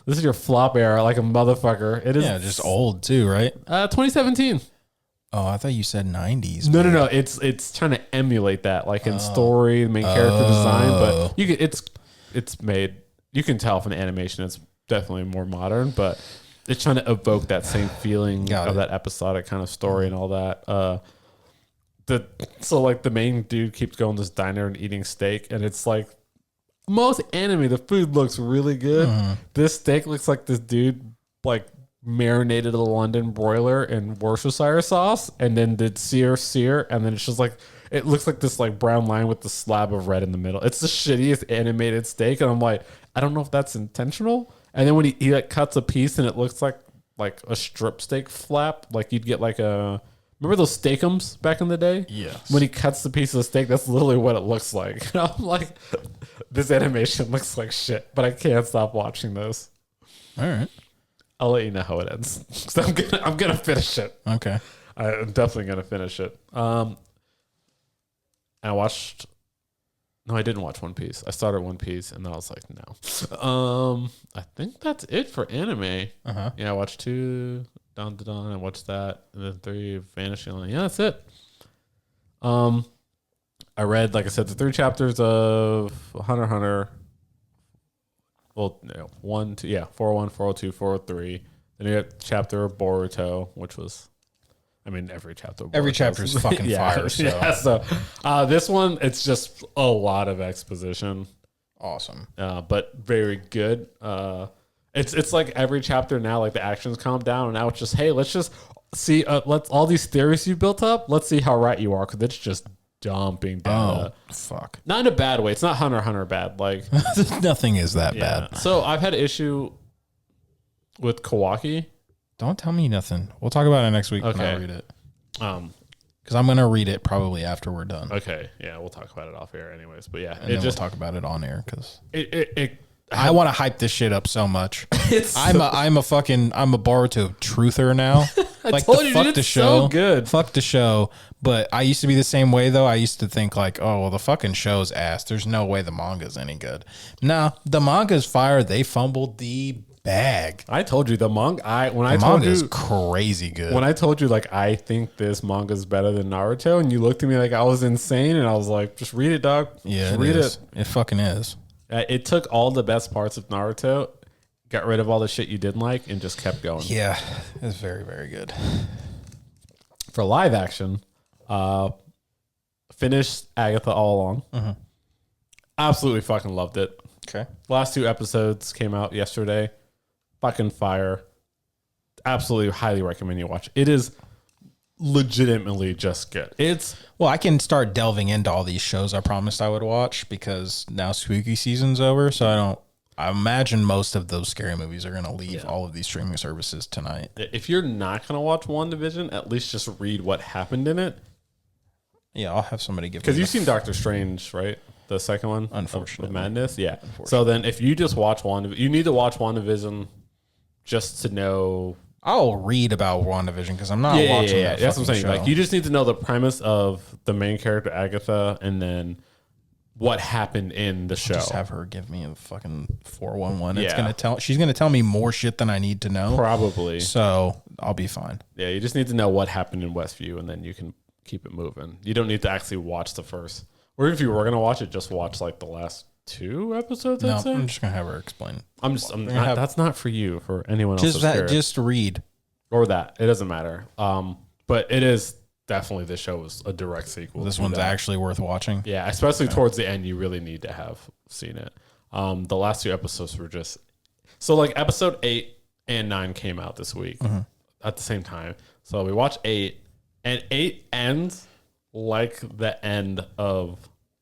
This is your flop era, like a motherfucker. It is. Yeah, just old too, right? 2017. Oh, I thought you said 90s. No. It's trying to emulate that, like in story, the main character design. But you can, it's made. You can tell from the animation, it's definitely more modern, but it's trying to evoke that same feeling of that episodic kind of story and all that. So like the main dude keeps going to this diner and eating steak, and it's like most anime, the food looks really good. This steak looks like this dude like marinated a London broiler in Worcestershire sauce and then did sear, and then it's just like it looks like this like brown line with the slab of red in the middle. It's the shittiest animated steak, and I'm like, I don't know if that's intentional. And then when he like cuts a piece and it looks like a strip steak flap, like you'd get like a, remember those steakums back in the day? Yes. When he cuts the piece of the steak, that's literally what it looks like. And I'm like, this animation looks like shit, but I can't stop watching this. All right. I'll let you know how it ends. So I'm gonna finish it. Okay. I'm definitely gonna finish it. I watched. No, I didn't watch One Piece. I started One Piece and then I was like, no. I think that's it for anime. Yeah, I watched 2, Dawn to Dawn. I watched that, and then 3, Vanishing Line. Yeah, that's it. I read, like I said, the 3 chapters of Hunter x Hunter. Well, no, 1, 2, yeah, 401, 402, 403. Then you got chapter of Boruto, which was, I mean, every chapter. Every chapter is fucking fire. So. Yeah, so this one, it's just a lot of exposition. Awesome. But very good. It's like every chapter now, like the actions calm down, and now it's just, hey, let's just see, let's all these theories you built up, let's see how right you are, because it's just dumping down. Fuck. Not in a bad way. It's not Hunter x Hunter bad. Like Nothing is that bad. So I've had an issue with Kawaki. Don't tell me nothing. We'll talk about it next week when I read it. Because I'm gonna read it probably after we're done. Okay, yeah, we'll talk about it off air, anyways. But yeah, And then we'll talk about it on air because I want to hype this shit up so much. I'm a Boruto truther now. Like told you, dude, it's so good. Fuck the show. But I used to be the same way though. I used to think like, oh well, the fucking show's ass. There's no way the manga's any good. No, the manga's fire. They fumbled the bag. I told you the manga. I told manga you is crazy good. When I told you like I think this manga is better than Naruto, and you looked at me like I was insane, and I was like, just read it, dog. Yeah, just read it. It fucking is. It took all the best parts of Naruto, got rid of all the shit you didn't like, and just kept going. Yeah, it's very, very good. For live action, finished Agatha all along. Absolutely fucking loved it. Okay. Last 2 episodes came out yesterday. Fucking fire. Absolutely highly recommend you watch. It is legitimately just good. Well, I can start delving into all these shows I promised I would watch because now spooky season's over. So I imagine most of those scary movies are going to leave all of these streaming services tonight. If you're not going to watch WandaVision, at least just read what happened in it. Yeah, I'll have somebody give me because you've seen Doctor Strange, right? The second one, unfortunately, of Madness. Yeah. So then, if you just watch WandaVision, you need to watch WandaVision just to know. I'll read about WandaVision because I'm not watching that. That's what I'm saying. Show. Like, you just need to know the premise of the main character Agatha, and then what happened in the show. Just have her give me a fucking 411. Yeah. She's gonna tell me more shit than I need to know. Probably. So I'll be fine. Yeah, you just need to know what happened in Westview, and then you can keep it moving. You don't need to actually watch the first. Or if you were gonna watch it, just watch like the last 2 episodes. No, I'd say. I'm just gonna have her explain. That's not for you. For anyone else. Just read. Or that. It doesn't matter. But it is definitely, this show was a direct sequel. This one's actually worth watching. Yeah, especially towards the end, you really need to have seen it. The last 2 episodes were just so like episode 8 and 9 came out this week at the same time. So we watched 8, and 8 ends like the end of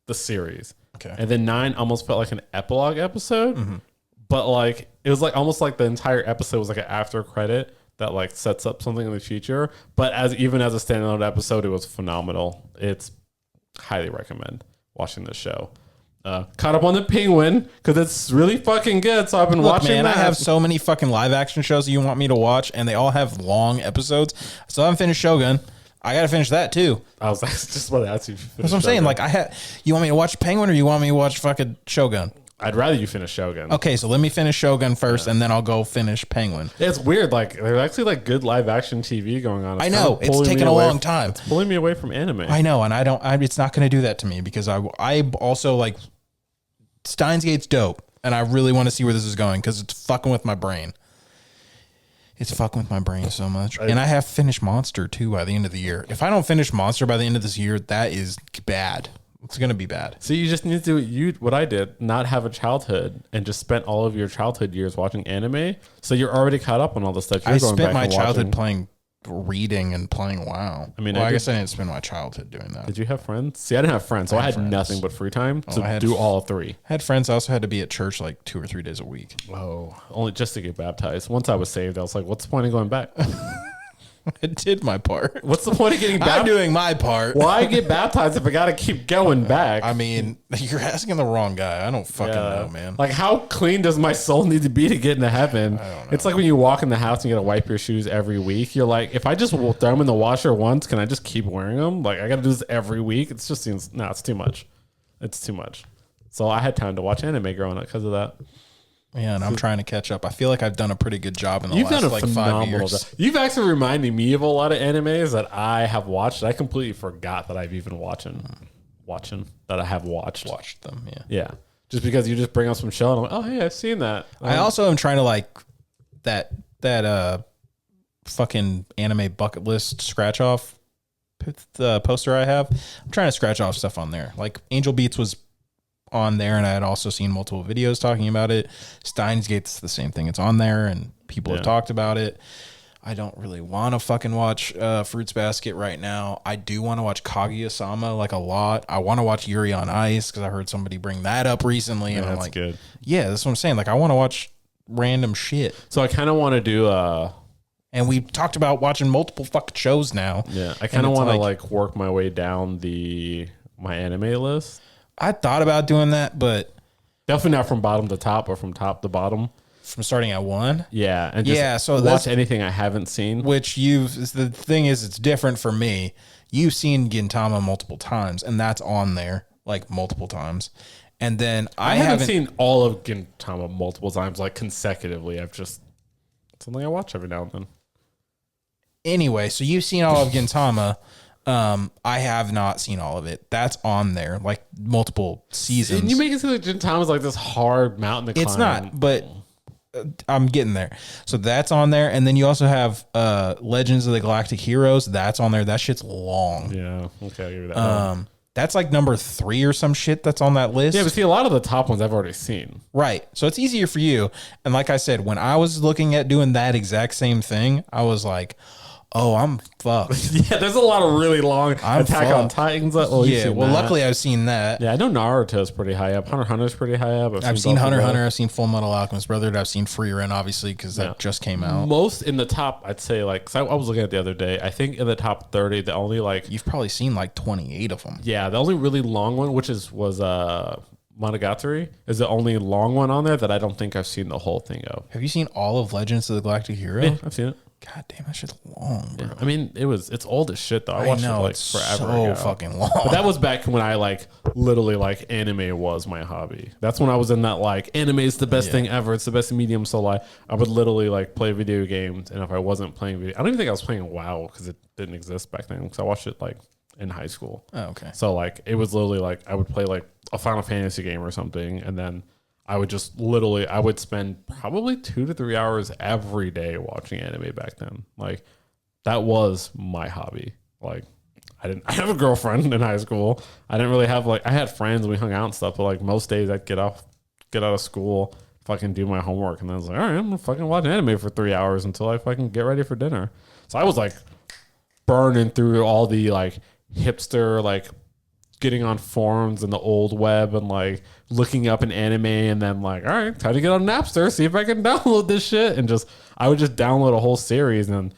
the series. Okay. And then 9 almost felt like an epilogue episode, but like it was like almost like the entire episode was like an after credit that like sets up something in the future. But even as a standalone episode, it was phenomenal. It's highly recommend watching this show. Caught up on the Penguin because it's really fucking good. So I've been watching that. I have so many fucking live action shows that you want me to watch, and they all have long episodes. So I haven't finished Shogun. I got to finish that too. I was just about to ask you. That's what I'm saying. Like you want me to watch Penguin or you want me to watch fucking Shogun? I'd rather you finish Shogun. Okay, so let me finish Shogun first, and then I'll go finish Penguin. It's weird. Like there's actually like good live action TV going on. I know it's taken a long time. It's pulling me away from anime. I know, and it's not going to do that to me because I also like Steins Gate's dope, and I really want to see where this is going because it's fucking with my brain. It's fucking with my brain so much. And I have finished Monster too by the end of the year. If I don't finish Monster by the end of this year, that is bad. It's going to be bad. So you just need to do what I did, not have a childhood and just spent all of your childhood years watching anime. So you're already caught up on all the stuff. I spent my childhood reading and playing WoW. I mean, I guess I didn't spend my childhood doing that. Did you have friends? See, I didn't have friends, so I had nothing but free time to do all 3. I had friends. I also had to be at church like 2 or 3 days a week. Oh, only just to get baptized. Once I was saved, I was like, what's the point of going back? I did my part. What's the point of getting baptized? I'm doing my part. Why get baptized if I got to keep going back? I mean, you're asking the wrong guy. I don't fucking know, man. Like, how clean does my soul need to be to get into heaven? I don't know. It's like when you walk in the house and you got to wipe your shoes every week. You're like, if I just throw them in the washer once, can I just keep wearing them? Like, I got to do this every week. It's just seems, no, it's too much. It's too much. So I had time to watch anime growing up because of that. Yeah, and I'm trying to catch up. I feel like I've done a pretty good job in the last like 5 years. Job. You've actually reminded me of a lot of animes that I have watched. I completely forgot that I've even watching that I have watched them. Yeah, yeah. Just because you just bring up some show and I'm like, oh hey, I've seen that. I also am trying to like that fucking anime bucket list scratch off the poster I have. I'm trying to scratch off stuff on there. Like Angel Beats was on there, and I had also seen multiple videos talking about it. Steins Gate's the same thing. It's on there, and people have talked about it. I don't really want to fucking watch Fruits Basket right now. I do want to watch Kaguya-sama like a lot. I want to watch Yuri on Ice because I heard somebody bring that up recently, and I'm like, good. Yeah, that's what I'm saying. Like, I want to watch random shit. So I kind of want to do and we talked about watching multiple fucking shows now. Yeah, I kind of want to like work my way down my anime list. I thought about doing that, but definitely not from bottom to top or from top to bottom. From starting at 1? Yeah. And just so watch anything I haven't seen. Which the thing is, it's different for me. You've seen Gintama multiple times, and that's on there like multiple times. And then I haven't seen all of Gintama multiple times, like consecutively. It's something I watch every now and then. Anyway, so you've seen all of Gintama. I have not seen all of it. That's on there, like multiple seasons. And you make it seem like Gintama is like this hard mountain to climb. It's not, but I'm getting there. So that's on there, and then you also have Legends of the Galactic Heroes. That's on there. That shit's long. Yeah, okay, I'll give you that. That's like number 3 or some shit that's on that list. Yeah, but see, a lot of the top ones I've already seen. Right. So it's easier for you. And like I said, when I was looking at doing that exact same thing, I was like, oh, I'm fucked. Yeah, there's a lot of really long Attack on Titans. Luckily I've seen that. Yeah, I know Naruto's pretty high up. Hunter x Hunter's pretty high up. I've seen Hunter x Hunter. I've seen Full Metal Alchemist Brotherhood. I've seen Free Run, obviously, because that just came out. Most in the top, I'd say, like, cause I was looking at it the other day. I think in the top 30, the only, like... You've probably seen, like, 28 of them. Yeah, the only really long one, was Monogatari, is the only long one on there that I don't think I've seen the whole thing of. Have you seen all of Legends of the Galactic Hero? Yeah, I've seen it. God damn, that shit's long, bro. Yeah. I mean, it's old as shit though. I watched it like forever ago. Fucking long. But that was back when I like literally like anime was my hobby. That's when I was in that like anime is the best thing ever. It's the best medium. So like I would literally like play video games, and if I wasn't playing video, I don't even think I was playing WoW because it didn't exist back then. Because I watched it like in high school. Oh, okay. So like it was literally like I would play like a Final Fantasy game or something, and then I would just literally I would spend probably 2 to 3 hours every day watching anime back then. Like that was my hobby. Like I have a girlfriend in high school. I didn't really have like I had friends and we hung out and stuff, but like most days I'd get out of school, fucking do my homework, and then I was like, all right, I'm gonna fucking watch anime for 3 hours until I fucking get ready for dinner. So I was like burning through all the like hipster like getting on forums and the old web and like looking up an anime and then like, all right, time to get on Napster, see if I can download this shit. And just I would just download a whole series, and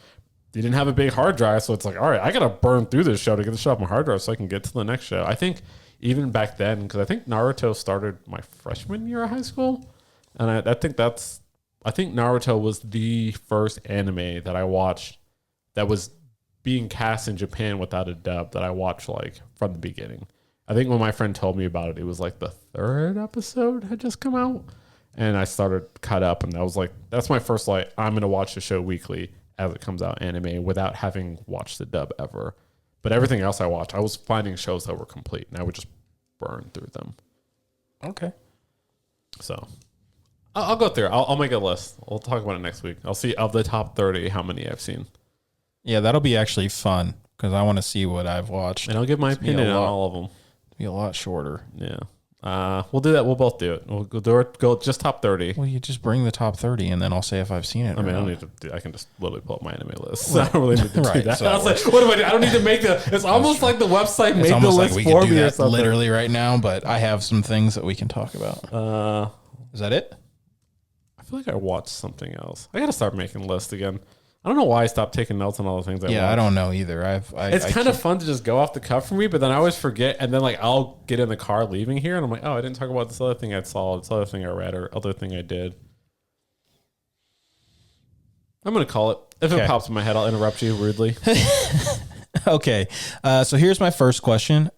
they didn't have a big hard drive, so it's like, all right, I gotta burn through this show to get the show off my hard drive so I can get to the next show. I think even back then, because I think Naruto started my freshman year of high school, and I think Naruto was the first anime that I watched that was being cast in Japan without a dub that I watched like from the beginning. I think when my friend told me about it, it was like the 3rd episode had just come out, and I started cut up, and I was like, that's my first like I'm gonna watch the show weekly as it comes out anime without having watched the dub ever. But everything else I watched, I was finding shows that were complete, and I would just burn through them. Okay. So I'll go through. I'll make a list. We'll talk about it next week. I'll see of the top 30 how many I've seen. Yeah, that'll be actually fun because I want to see what I've watched. And I'll give my opinion on all of them. It'll be a lot shorter. Yeah. We'll do that. We'll both do it. We'll go just top 30. Well, you just bring the top 30 and then I'll say if I've seen it. I mean, I don't need to do, I can just literally pull up my anime list. So I don't really need to do that. So I was like, what do I do? I don't need to make it's almost like the website made the list we for could do me or that something. literally right now, but I have some things that we can talk about. Is that it? I feel like I watched something else. I got to start making lists again. I don't know why I stopped taking notes on all the things I watched. I don't know either. It's kind of fun to just go off the cuff for me, but then I always forget, and then like I'll get in the car leaving here, and I'm like, oh, I didn't talk about this other thing I saw, this other thing I read, or other thing I did. I'm gonna call it. If it pops in my head, I'll interrupt you rudely. Okay, so here's my first question.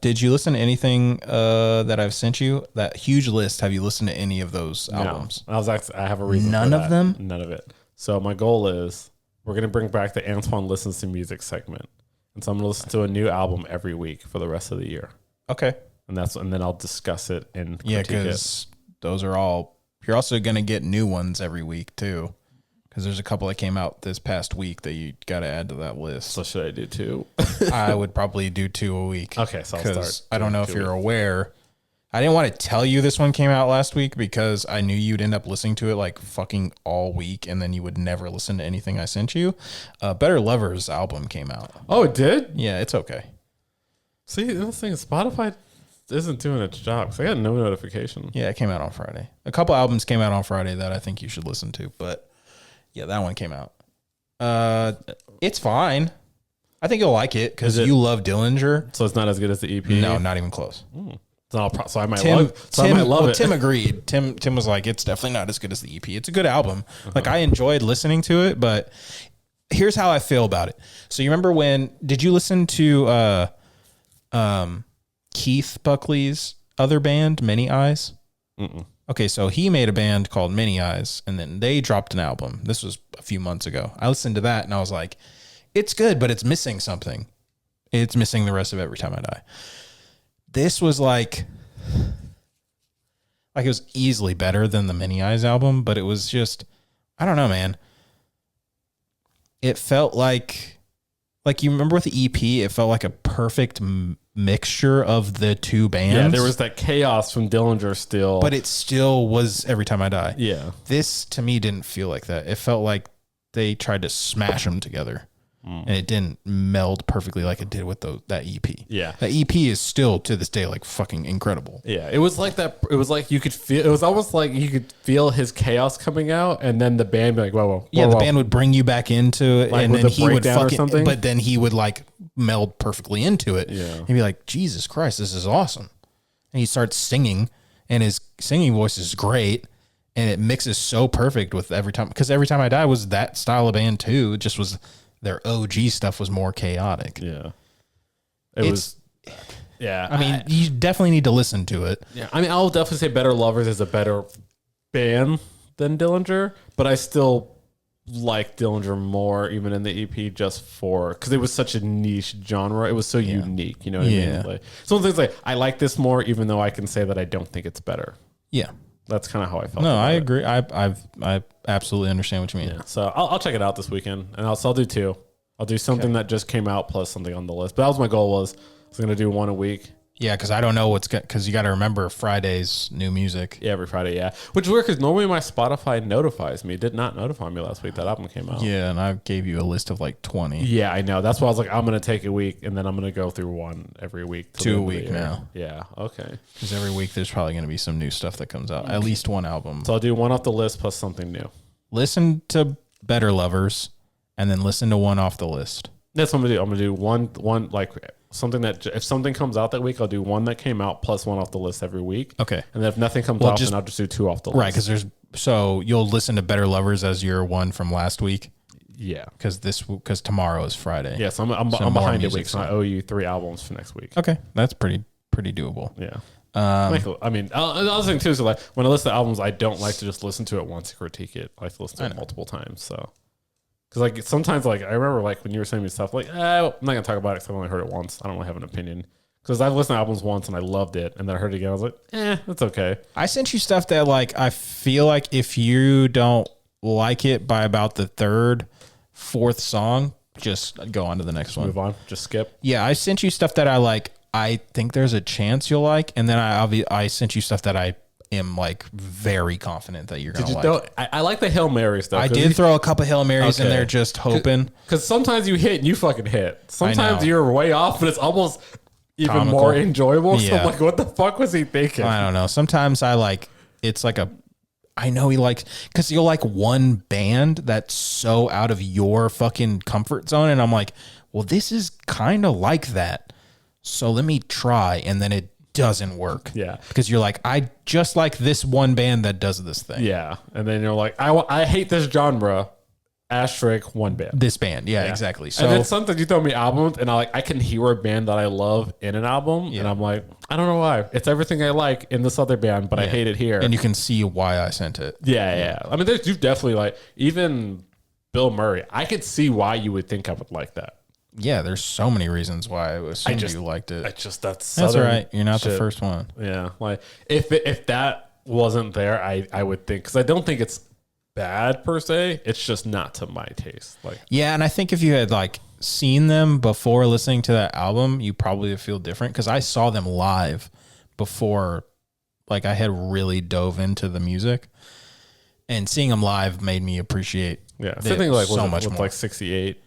Did you listen to anything that I've sent you? That huge list. Have you listened to any of those albums? No. I have a reason. None for of that. them. None of it. So my goal is we're gonna bring back the Antoine Listens to Music segment, and so I'm gonna listen to a new album every week for the rest of the year. Okay, and then I'll discuss it and because those are all. You're also gonna get new ones every week too. Because there's a couple that came out this past week that you got to add to that list. So should I do 2? I would probably do 2 a week. Okay, so I'll start. I don't know if you're aware. I didn't want to tell you this one came out last week because I knew you'd end up listening to it like fucking all week, and then you would never listen to anything I sent you. Better Lovers album came out. Oh, it did? Yeah, it's okay. See, this thing, Spotify isn't doing its job. So I got no notification. Yeah, it came out on Friday. A couple albums came out on Friday that I think you should listen to, but yeah, that one came out. It's fine. I think you'll like it because you love Dillinger. So it's not as good as the EP? No, not even close. So I might love it. Tim agreed. Tim was like, it's definitely not as good as the EP. It's a good album. Like I enjoyed listening to it, but here's how I feel about it. So you remember did you listen to Keith Buckley's other band, Many Eyes? Mm-mm. Okay, so he made a band called Many Eyes, and then they dropped an album. This was a few months ago. I listened to that, and I was like, it's good, but it's missing something. It's missing the rest of Every Time I Die. This was like it was easily better than the Many Eyes album, but it was just, I don't know, man. It felt like you remember with the EP, it felt like a perfect mixture of the two bands. Yeah, there was that chaos from Dillinger still. But it still was Every Time I Die. Yeah. This, to me, didn't feel like that. It felt like they tried to smash them together. And it didn't meld perfectly like it did with that EP. Yeah. That EP is still, to this day, like fucking incredible. Yeah. It was like that. It was like you could feel, it was almost like you could feel his chaos coming out, and then the band be like, whoa. Yeah, the band would bring you back into it, like and then he would fucking, but then he would like meld perfectly into it. Yeah. He'd be like, Jesus Christ, this is awesome. And he starts singing, and his singing voice is great. And it mixes so perfect with Every Time, because Every Time I Die was that style of band too. It just was, their OG stuff was more chaotic. Yeah. It was. Yeah. I mean, you definitely need to listen to it. Yeah. I mean, I'll definitely say Better Lovers is a better band than Dillinger, but I still like Dillinger more, even in the EP, just for because it was such a niche genre. It was so unique. You know what I mean? Like, some things like I like this more, even though I can say that I don't think it's better. Yeah. That's kind of how I felt. No, I agree. I absolutely understand what you mean. Yeah. So I'll check it out this weekend, and I'll do two. I'll do something that just came out plus something on the list. But that was my goal. I was going to do one a week. Yeah, because I don't know because you got to remember Friday's new music. Yeah, every Friday, yeah. Which is weird because normally my Spotify notifies me. It did not notify me last week that album came out. Yeah, and I gave you a list of like 20. Yeah, I know. That's why I was like, I'm going to take a week, and then I'm going to go through one every week. 2 a week now. Yeah, okay. Because every week there's probably going to be some new stuff that comes out. At least one album. So I'll do one off the list plus something new. Listen to Better Lovers, and then listen to one off the list. That's what I'm going to do. I'm going to do one like... something that if something comes out that week, I'll do one that came out plus one off the list every week. Okay. And then if nothing comes out, then I'll just do two off the list. Right, because so you'll listen to Better Lovers as your one from last week. Yeah. Because tomorrow is Friday. Yeah, so I'm behind a week, so I owe you 3 albums for next week. Okay, that's pretty doable. Yeah. I mean, the other thing too is like when I listen to albums, I don't like to just listen to it once and critique it. I like to listen to it multiple times. So. Because like sometimes like I remember like when you were sending me stuff like I'm not gonna talk about it because I've only heard it once. I don't really have an opinion because I've listened to albums once and I loved it and then I heard it again. I was like, it's okay. I sent you stuff that like I feel like if you don't like it by about the 3rd, 4th song, just go on to the next one. Move on. Just skip. Yeah, I sent you stuff that I think there's a chance you'll like, and then I sent you stuff that I am like very confident that you're gonna like. I like the Hail Mary stuff. I did throw a couple Hail Marys in there just hoping. Because sometimes you hit and you fucking hit. Sometimes you're way off, but it's almost even comical. more enjoyable. Yeah. So I'm like, what the fuck was he thinking? I don't know. Sometimes it's like I know he likes, because you'll like one band that's so out of your fucking comfort zone, and I'm like, well, this is kind of like that. So let me try, and then it doesn't work. Yeah. Because you're like, I just like this one band that does this thing. Yeah. And then you're like, I hate this genre. Asterisk one band. This band. Yeah, exactly. So and then sometimes you throw me albums and I can hear a band that I love in an album. Yeah. And I'm like, I don't know why. It's everything I like in this other band, but I hate it here. And you can see why I sent it. Yeah. I mean, you definitely like, even Bill Murray, I could see why you would think I would like that. Yeah, there's so many reasons why I assumed you liked it. That's all right. You're not the first one. Yeah, like if that wasn't there, I would think, because I don't think it's bad per se. It's just not to my taste. Like, yeah, and I think if you had like seen them before listening to that album, you probably would feel different, because I saw them live before, like I had really dove into the music, and seeing them live made me appreciate. Yeah, something like so much more. Like 68.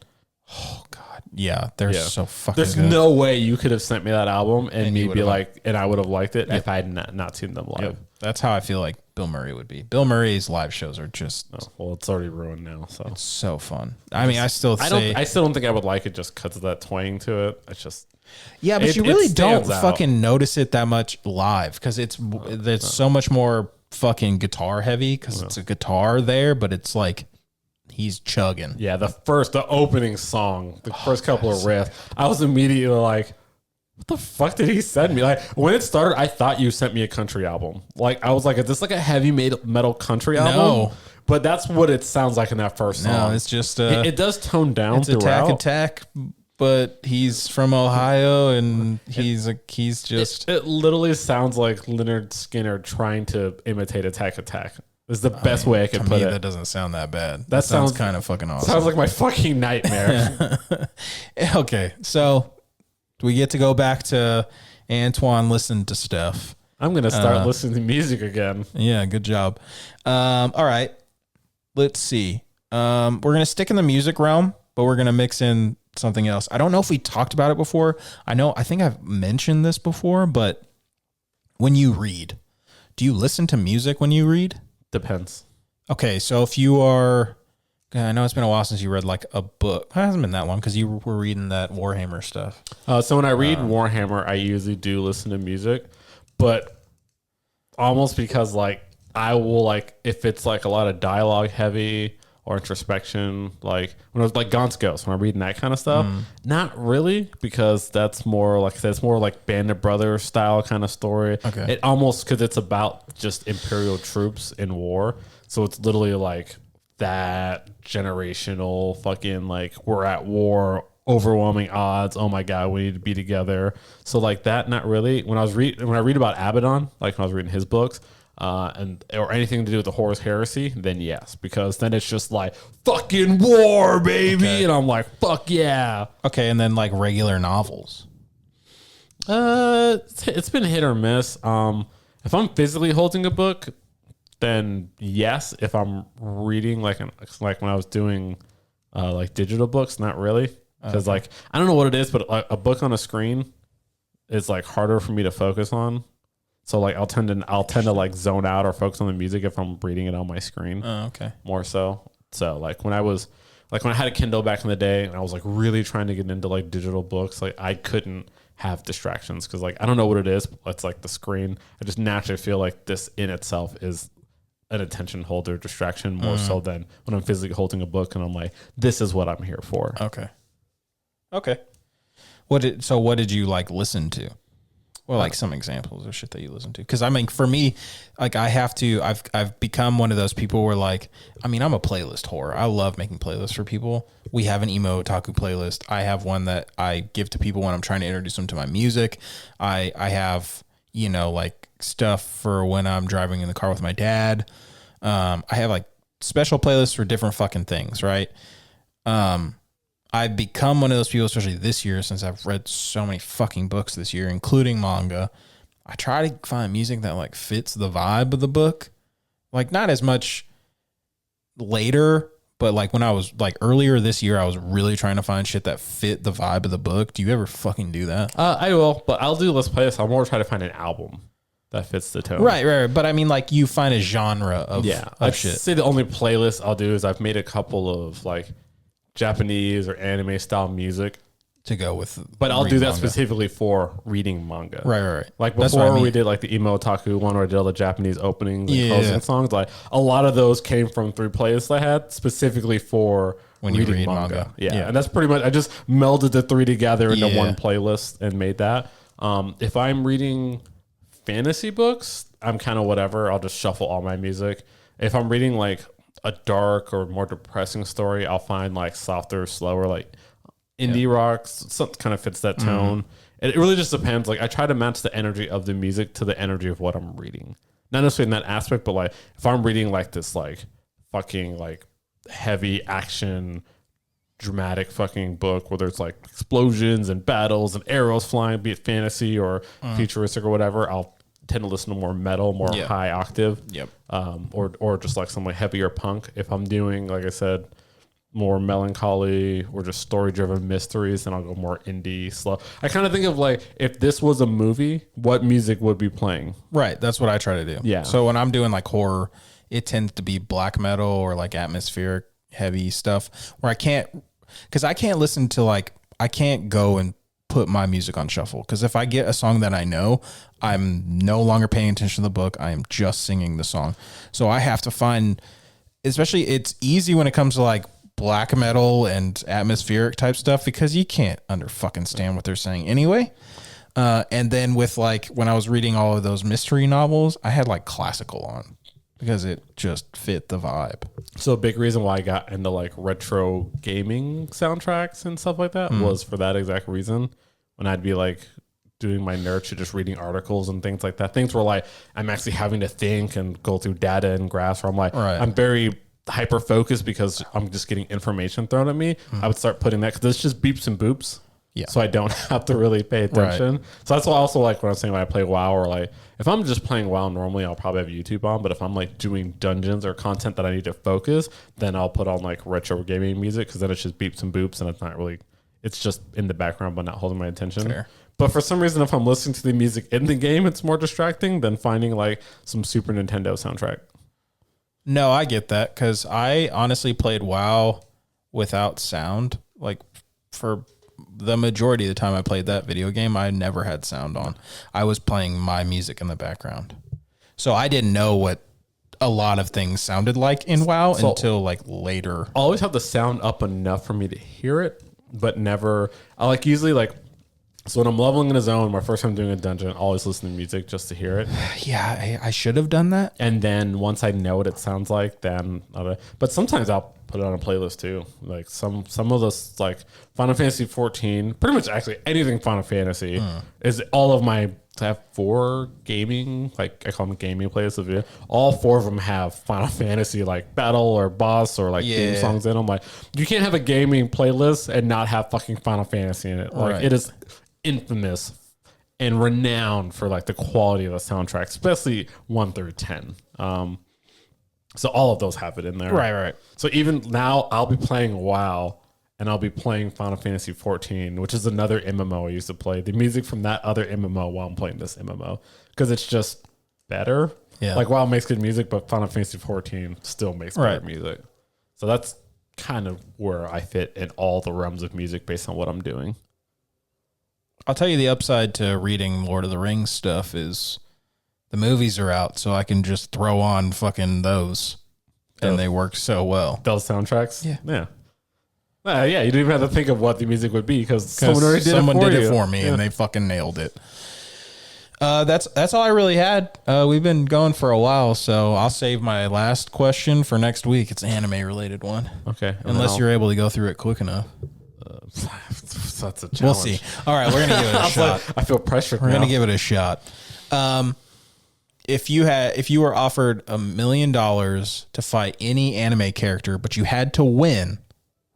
Oh God. Yeah, they're so fucking There's good. no way you could have sent me that album and me be like, and I would have liked it if I had not seen them live. Yep. That's how I feel like Bill Murray would be. Bill Murray's live shows are just well, it's already ruined now. So it's so fun. I mean, I still don't think I would like it just because of that twang to it. It's just but you really don't fucking notice it that much live, because it's so much more fucking guitar heavy, because it's a guitar there, but it's like he's chugging. Yeah, the opening song, the first couple of riffs, I was immediately like, what the fuck did he send me? Like, when it started, I thought you sent me a country album. Like, I was like, is this like a heavy metal country album? No. But that's what it sounds like in that first song. No, it's just... it does tone down throughout. Attack, but he's from Ohio, and he's just... It literally sounds like Leonard Skinner trying to imitate Attack. Is the best way I can put it. That doesn't sound that bad. That sounds kind of fucking awesome. Sounds like my fucking nightmare. Okay, so we get to go back to Antoine listening to stuff. I'm going to start listening to music again. Yeah, good job. All right, let's see. We're going to stick in the music realm, but we're going to mix in something else. I don't know if we talked about it before. I think I've mentioned this before, but when you read, do you listen to music when you read? Depends. Okay, so if you are, I know it's been a while since you read like a book. It hasn't been that long, because you were reading that Warhammer stuff. So when I read Warhammer, I usually do listen to music, but almost because like I will, like, if it's like a lot of dialogue heavy or introspection, like when I was like Gaunt's Ghost, when I'm reading that kind of stuff, not really, because that's more like, it's more like Band of Brothers style kind of story. Okay. It almost, because it's about just Imperial troops in war. So it's literally like that generational fucking like we're at war, overwhelming odds. Oh my god, we need to be together. So like that, not really. When I read about Abaddon, like when I was reading his books, and or anything to do with the Horus Heresy, then yes, because then it's just like fucking war, baby, and I'm like, fuck yeah. Okay, and then like regular novels. It's been hit or miss. If I'm physically holding a book, then yes. If I'm reading like when I was doing like digital books, not really, because like I don't know what it is, but a book on a screen is like harder for me to focus on. So like I'll tend to like zone out or focus on the music if I'm reading it on my screen. Oh, okay. More so. So like when I had a Kindle back in the day and I was like really trying to get into like digital books, like I couldn't have distractions because like I don't know what it is, but it's like the screen. I just naturally feel like this in itself is an attention holder distraction more so than when I'm physically holding a book and I'm like, this is what I'm here for. Okay. What did you like listen to? Well, like some examples of shit that you listen to. Because I mean, for me, like I've become one of those people where like, I mean, I'm a playlist whore. I love making playlists for people. We have an Emo Otaku playlist. I have one that I give to people when I'm trying to introduce them to my music. I have, like stuff for when I'm driving in the car with my dad. I have like special playlists for different fucking things, right? I've become one of those people, especially this year, since I've read so many fucking books this year, including manga. I try to find music that like fits the vibe of the book. Like not as much later, but like when I was like earlier this year, I was really trying to find shit that fit the vibe of the book. Do you ever fucking do that? I will, but I'll do Let's Play this. I'll more try to find an album that fits the tone. Right. But I mean, like you find a genre of I'd shit. say the only playlist I'll do is I've made a couple of like Japanese or anime style music To go with, but I'll do that manga. specifically for reading manga. Right. Like That's what I before mean. we did like the Emo Otaku one where I did all the Japanese openings and Yeah. closing songs. Like a lot of those came from 3 playlists I had specifically for When you reading read manga. Yeah. Yeah. And that's pretty much, I just melded the 3 together into Yeah. one playlist and made that. If I'm reading fantasy books, I'm kind of whatever. I'll just shuffle all my music. If I'm reading like a dark or more depressing story, I'll find like softer, slower, like indie rocks. Something kind of fits that tone. It really just depends. Like I try to match the energy of the music to the energy of what I'm reading. Not necessarily in that aspect, but like if I'm reading like this like fucking like heavy action dramatic fucking book where there's like explosions and battles and arrows flying, be it fantasy or futuristic or whatever, I'll tend to listen to more metal, more high octave. Yep. Or just like some like heavier punk. If I'm doing, like I said, more melancholy or just story driven mysteries, then I'll go more indie, slow. I kind of think of like if this was a movie, what music would be playing? Right. That's what I try to do. Yeah. So when I'm doing like horror, it tends to be black metal or like atmospheric heavy stuff where I can't listen to like, I can't go and put my music on shuffle. Cause if I get a song that I know, I'm no longer paying attention to the book. I am just singing the song. So I have to find, especially it's easy when it comes to like black metal and atmospheric type stuff because you can't fucking stand what they're saying anyway. And then with like when I was reading all of those mystery novels, I had like classical on because it just fit the vibe. So a big reason why I got into like retro gaming soundtracks and stuff like that was for that exact reason. When I'd be like doing my nerd shit, just reading articles and things like that. Things where like I'm actually having to think and go through data and graphs where I'm like, I'm very hyper focused because I'm just getting information thrown at me. I would start putting that because it's just beeps and boops. Yeah. So I don't have to really pay attention. Right. So that's why I also like when I'm saying when I play WoW or like if I'm just playing WoW normally, I'll probably have YouTube on. But if I'm like doing dungeons or content that I need to focus, then I'll put on like retro gaming music because then it's just beeps and boops and it's not really, it's just in the background but not holding my attention. Fair. But for some reason, if I'm listening to the music in the game, it's more distracting than finding like some Super Nintendo soundtrack. No, I get that because I honestly played WoW without sound. Like for the majority of the time I played that video game, I never had sound on. I was playing my music in the background. So I didn't know what a lot of things sounded like in WoW until like later. I always have the sound up enough for me to hear it, but never, I like usually like So when I'm leveling in a zone, my first time doing a dungeon, I always listen to music just to hear it. Yeah, I should have done that. And then once I know what it sounds like, then but sometimes I'll put it on a playlist too. Like some of those, like Final Fantasy 14, pretty much actually anything Final Fantasy is all of my. I have 4 gaming, like I call them gaming playlists. All 4 of them have Final Fantasy like battle or boss or like theme songs in them. Like you can't have a gaming playlist and not have fucking Final Fantasy in it. Like it is infamous and renowned for like the quality of the soundtrack, especially 1 through 10. So all of those have it in there. Right. So even now I'll be playing WoW and I'll be playing Final Fantasy 14, which is another MMO I used to play. The music from that other MMO while I'm playing this MMO, because it's just better. Yeah. Like WoW makes good music, but Final Fantasy 14 still makes better music. So that's kind of where I fit in all the realms of music based on what I'm doing. I'll tell you the upside to reading Lord of the Rings stuff is the movies are out, so I can just throw on fucking those. And they work so well. Those soundtracks? Yeah. Yeah, you didn't even have to think of what the music would be because someone did it for me and they fucking nailed it. That's all I really had. We've been going for a while, so I'll save my last question for next week. It's an anime related one. Okay. Unless you're able to go through it quick enough. That's a challenge. We'll see. All right, we're gonna give it a shot. I feel pressured. We're gonna give it a shot. If you were offered $1 million to fight any anime character, but you had to win,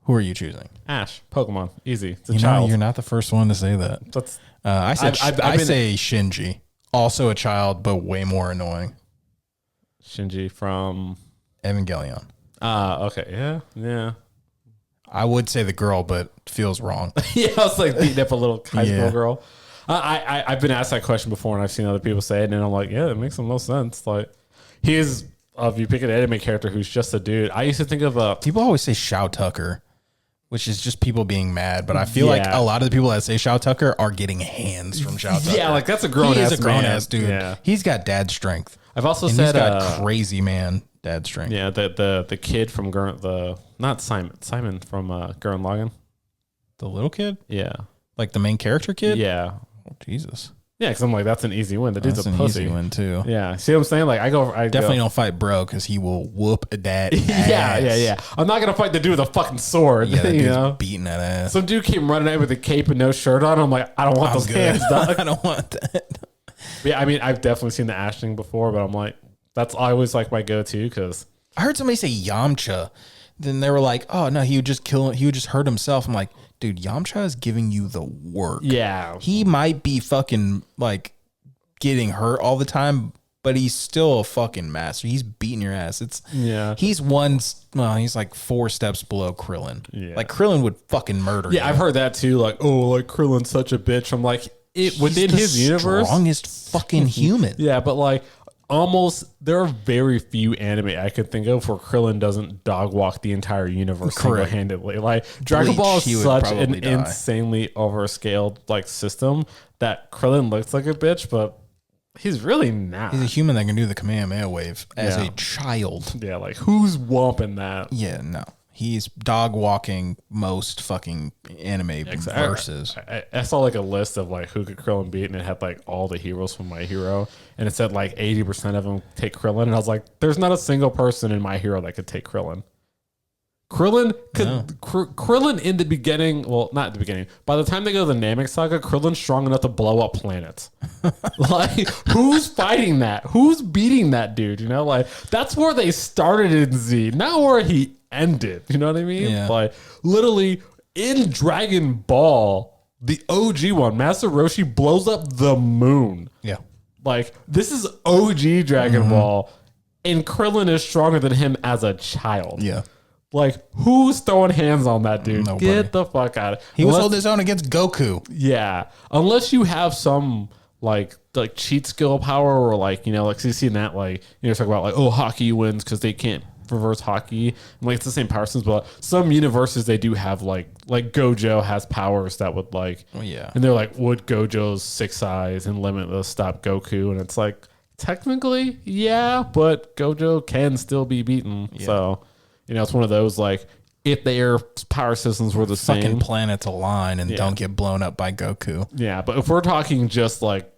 who are you choosing? Ash, Pokemon, easy. It's a You know, child. you're not the first one to say that. That's I say Shinji, also a child, but way more annoying. Shinji from Evangelion. Okay, yeah. I would say the girl, but feels wrong. Yeah, I was like beating up a little high school girl. I've been asked that question before, and I've seen other people say it, and I'm like, yeah, it makes the most sense. Like, he is. If you pick an anime character who's just a dude, I used to think of people always say Shao Tucker, which is just people being mad. But I feel like a lot of the people that say Shao Tucker are getting hands from Shao Tucker. Yeah, like that's a grown ass. He's a grown ass dude. Yeah. He's got dad strength. I've also and said he's got crazy man dad strength. Yeah, the kid from not Simon from Gurren Lagann. The little kid. Yeah, like the main character kid. Yeah. Oh, Jesus. Yeah, because I'm like, that's an easy win. The dude's a pussy. Easy win too. Yeah, see what I'm saying? Like, I definitely don't fight bro because he will whoop that. Yeah. I'm not gonna fight the dude with a fucking sword. Yeah, that you dude's know, beating that ass. Some dude came running out with a cape and no shirt on. I'm like, I don't want those hands, dog. I don't want that. But yeah, I mean, I've definitely seen the Ash thing before, but I'm like, that's always like my go-to because I heard somebody say Yamcha. Then they were like, oh no, he would just hurt himself. I'm like, dude, Yamcha is giving you the work. Yeah, he might be fucking like getting hurt all the time, but he's still a fucking master. He's beating your ass. He's he's like 4 steps below Krillin. Yeah. Like Krillin would fucking murder you. Yeah, I've heard that too. Like, oh, like Krillin's such a bitch. I'm like, within his universe, strongest fucking human. Yeah, but like there are very few anime I could think of where Krillin doesn't dog walk the entire universe single-handedly. Like Dragon Ball is such an insanely overscaled like system that Krillin looks like a bitch, but he's really not. He's a human that can do the Kamehameha wave as a child. Yeah, like who's whomping that? Yeah, no. He's dog walking most fucking anime verses. I saw like a list of like who could Krillin beat, and it had like all the heroes from My Hero, and it said like 80% of them take Krillin, and I was like, there's not a single person in My Hero that could take Krillin. Krillin in the beginning, well, not at the beginning. By the time they go to the Namek Saga, Krillin's strong enough to blow up planets. Like, who's fighting that? Who's beating that dude? You know, like that's where they started in Z, not where he ended. You know what I mean? Yeah. Like literally in Dragon Ball, the OG one, Master Roshi blows up the moon. Yeah. Like this is OG Dragon Ball, and Krillin is stronger than him as a child. Yeah. Like, who's throwing hands on that dude? Nobody. Get the fuck out of it. He was holding his own against Goku. Yeah. Unless you have some, like cheat skill power or, like, you know, like, so you see in that, like, you know, talk about, like, oh, hockey wins because they can't reverse hockey. And, like, it's the same power systems, but some universes, they do have, like Gojo has powers that would, like, and they're like, would Gojo's 6 eyes and limitless stop Goku? And it's like, technically, yeah, but Gojo can still be beaten. Yeah. So... You know, it's one of those, like, if their power systems were the Fucking same. planets align and don't get blown up by Goku. Yeah, but if we're talking just like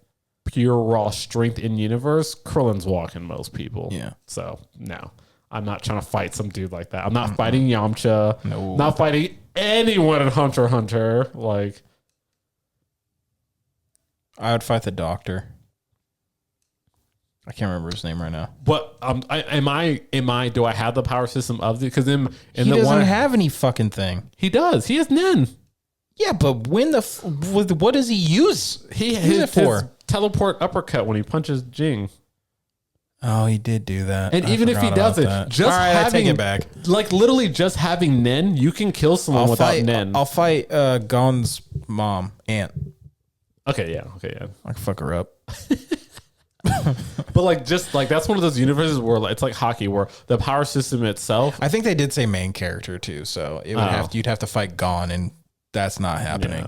pure raw strength in universe, Krillin's walking most people. Yeah. So no, I'm not trying to fight some dude like that. I'm not fighting Yamcha. No. Not fighting anyone in Hunter x Hunter. Like, I would fight the Doctor. I can't remember his name right now. but am I? Do I have the power system of the? Because in He the doesn't one have any fucking thing. he does. He has Nen. Yeah, but when what does he use? He Use it for? his teleport uppercut when he punches Jing. Oh, he did do that. And I even if he forgot about doesn't, that. just All right, I take having it back. like literally just having Nen, you can kill someone without Nen. I'll fight Gon's mom, aunt. Okay, yeah. I can fuck her up. But like, just like that's one of those universes where like, it's like hockey, where the power system itself. I think they did say main character too, so it would you'd have to fight Gon, and that's not happening.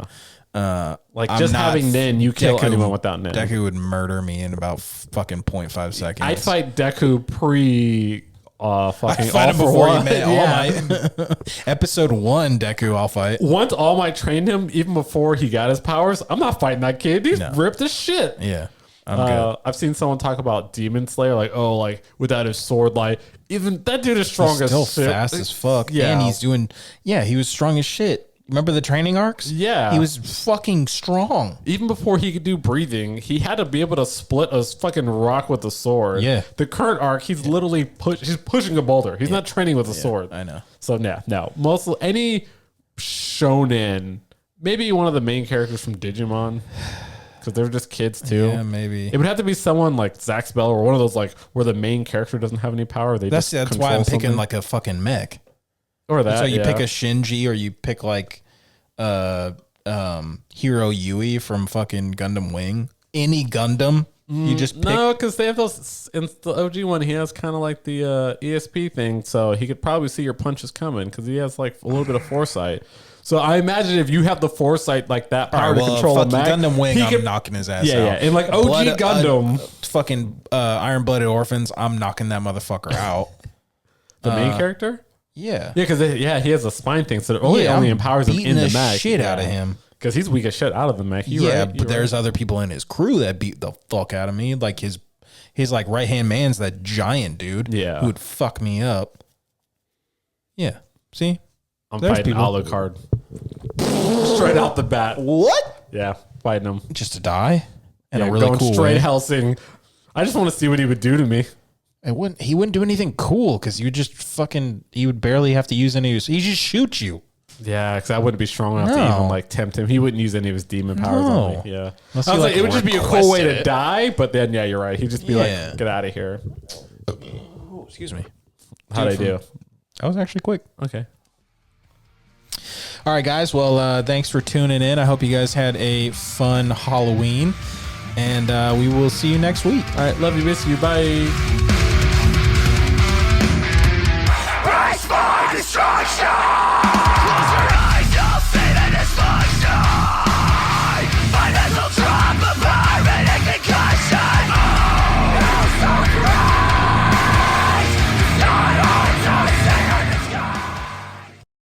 Like I'm just not- having Nen, you kill Deku- anyone without Nen. Deku would murder me in about fucking 0.5 seconds. I'd fight Deku fucking I'd fight him All For before One. he met Yeah. All Might. Episode 1, Deku, I'll fight. Once All Might trained him, even before he got his powers, I'm not fighting that kid. He's ripped as shit. Yeah, I'm good. I've seen someone talk about Demon Slayer, like, oh, like without his sword, like even that dude is strong as Still shit. fast as fuck. Yeah. And he's doing, he was strong as shit. Remember the training arcs? Yeah. He was fucking strong. Even before he could do breathing, he had to be able to split a fucking rock with a sword. Yeah. The current arc, he's literally he's pushing a boulder. He's not training with a sword. I know. So no. Mostly any shonen, maybe one of the main characters from Digimon, because they're just kids too. Yeah, maybe. It would have to be someone like Zack Spell or one of those like where the main character doesn't have any power. That's That's why I'm picking like a fucking mech. or that. So you yeah. pick a Shinji or you pick like Hero Yui from fucking Gundam Wing. Any Gundam. You just pick. No, because they have those. In the OG one, he has kind of like the ESP thing, so he could probably see your punches coming because he has like a little bit of foresight. So I imagine if you have the foresight like that power to control a fucking mech, Gundam Wing, he I'm could- knocking his ass Yeah, out. yeah. And like OG Gundam, fucking Iron-Blooded Orphans, I'm knocking that motherfucker out. the main character. Yeah. Yeah, because he has a spine thing, so it only I'm empowers him beating in the the mech. shit out of him. because he's weak as shit out of the mech. But there's other people in his crew that beat the fuck out of me. Like his like right hand man's that giant dude. Yeah. Who would fuck me up. Yeah. See? I'm there's fighting people. Alucard straight out the bat. What? Yeah, fighting him. Just to die? In Yeah, a really going cool straight way. Helsing. I just want to see what he would do to me. He wouldn't do anything cool because you just he would barely have to use any of his, he just shoot you. Yeah, because I wouldn't be strong enough to No. even like tempt him. He wouldn't use any of his demon powers on me. Yeah, Unless I you, was like, like, it would just be a cool way to requested it. die. But then, yeah, you're right. He'd just be Yeah. like, "Get out of here." Excuse me. How'd I do? That was actually quick. Okay. All right, guys. Well, thanks for tuning in. I hope you guys had a fun Halloween. And we will see you next week. All right. Love you. Miss you. Bye.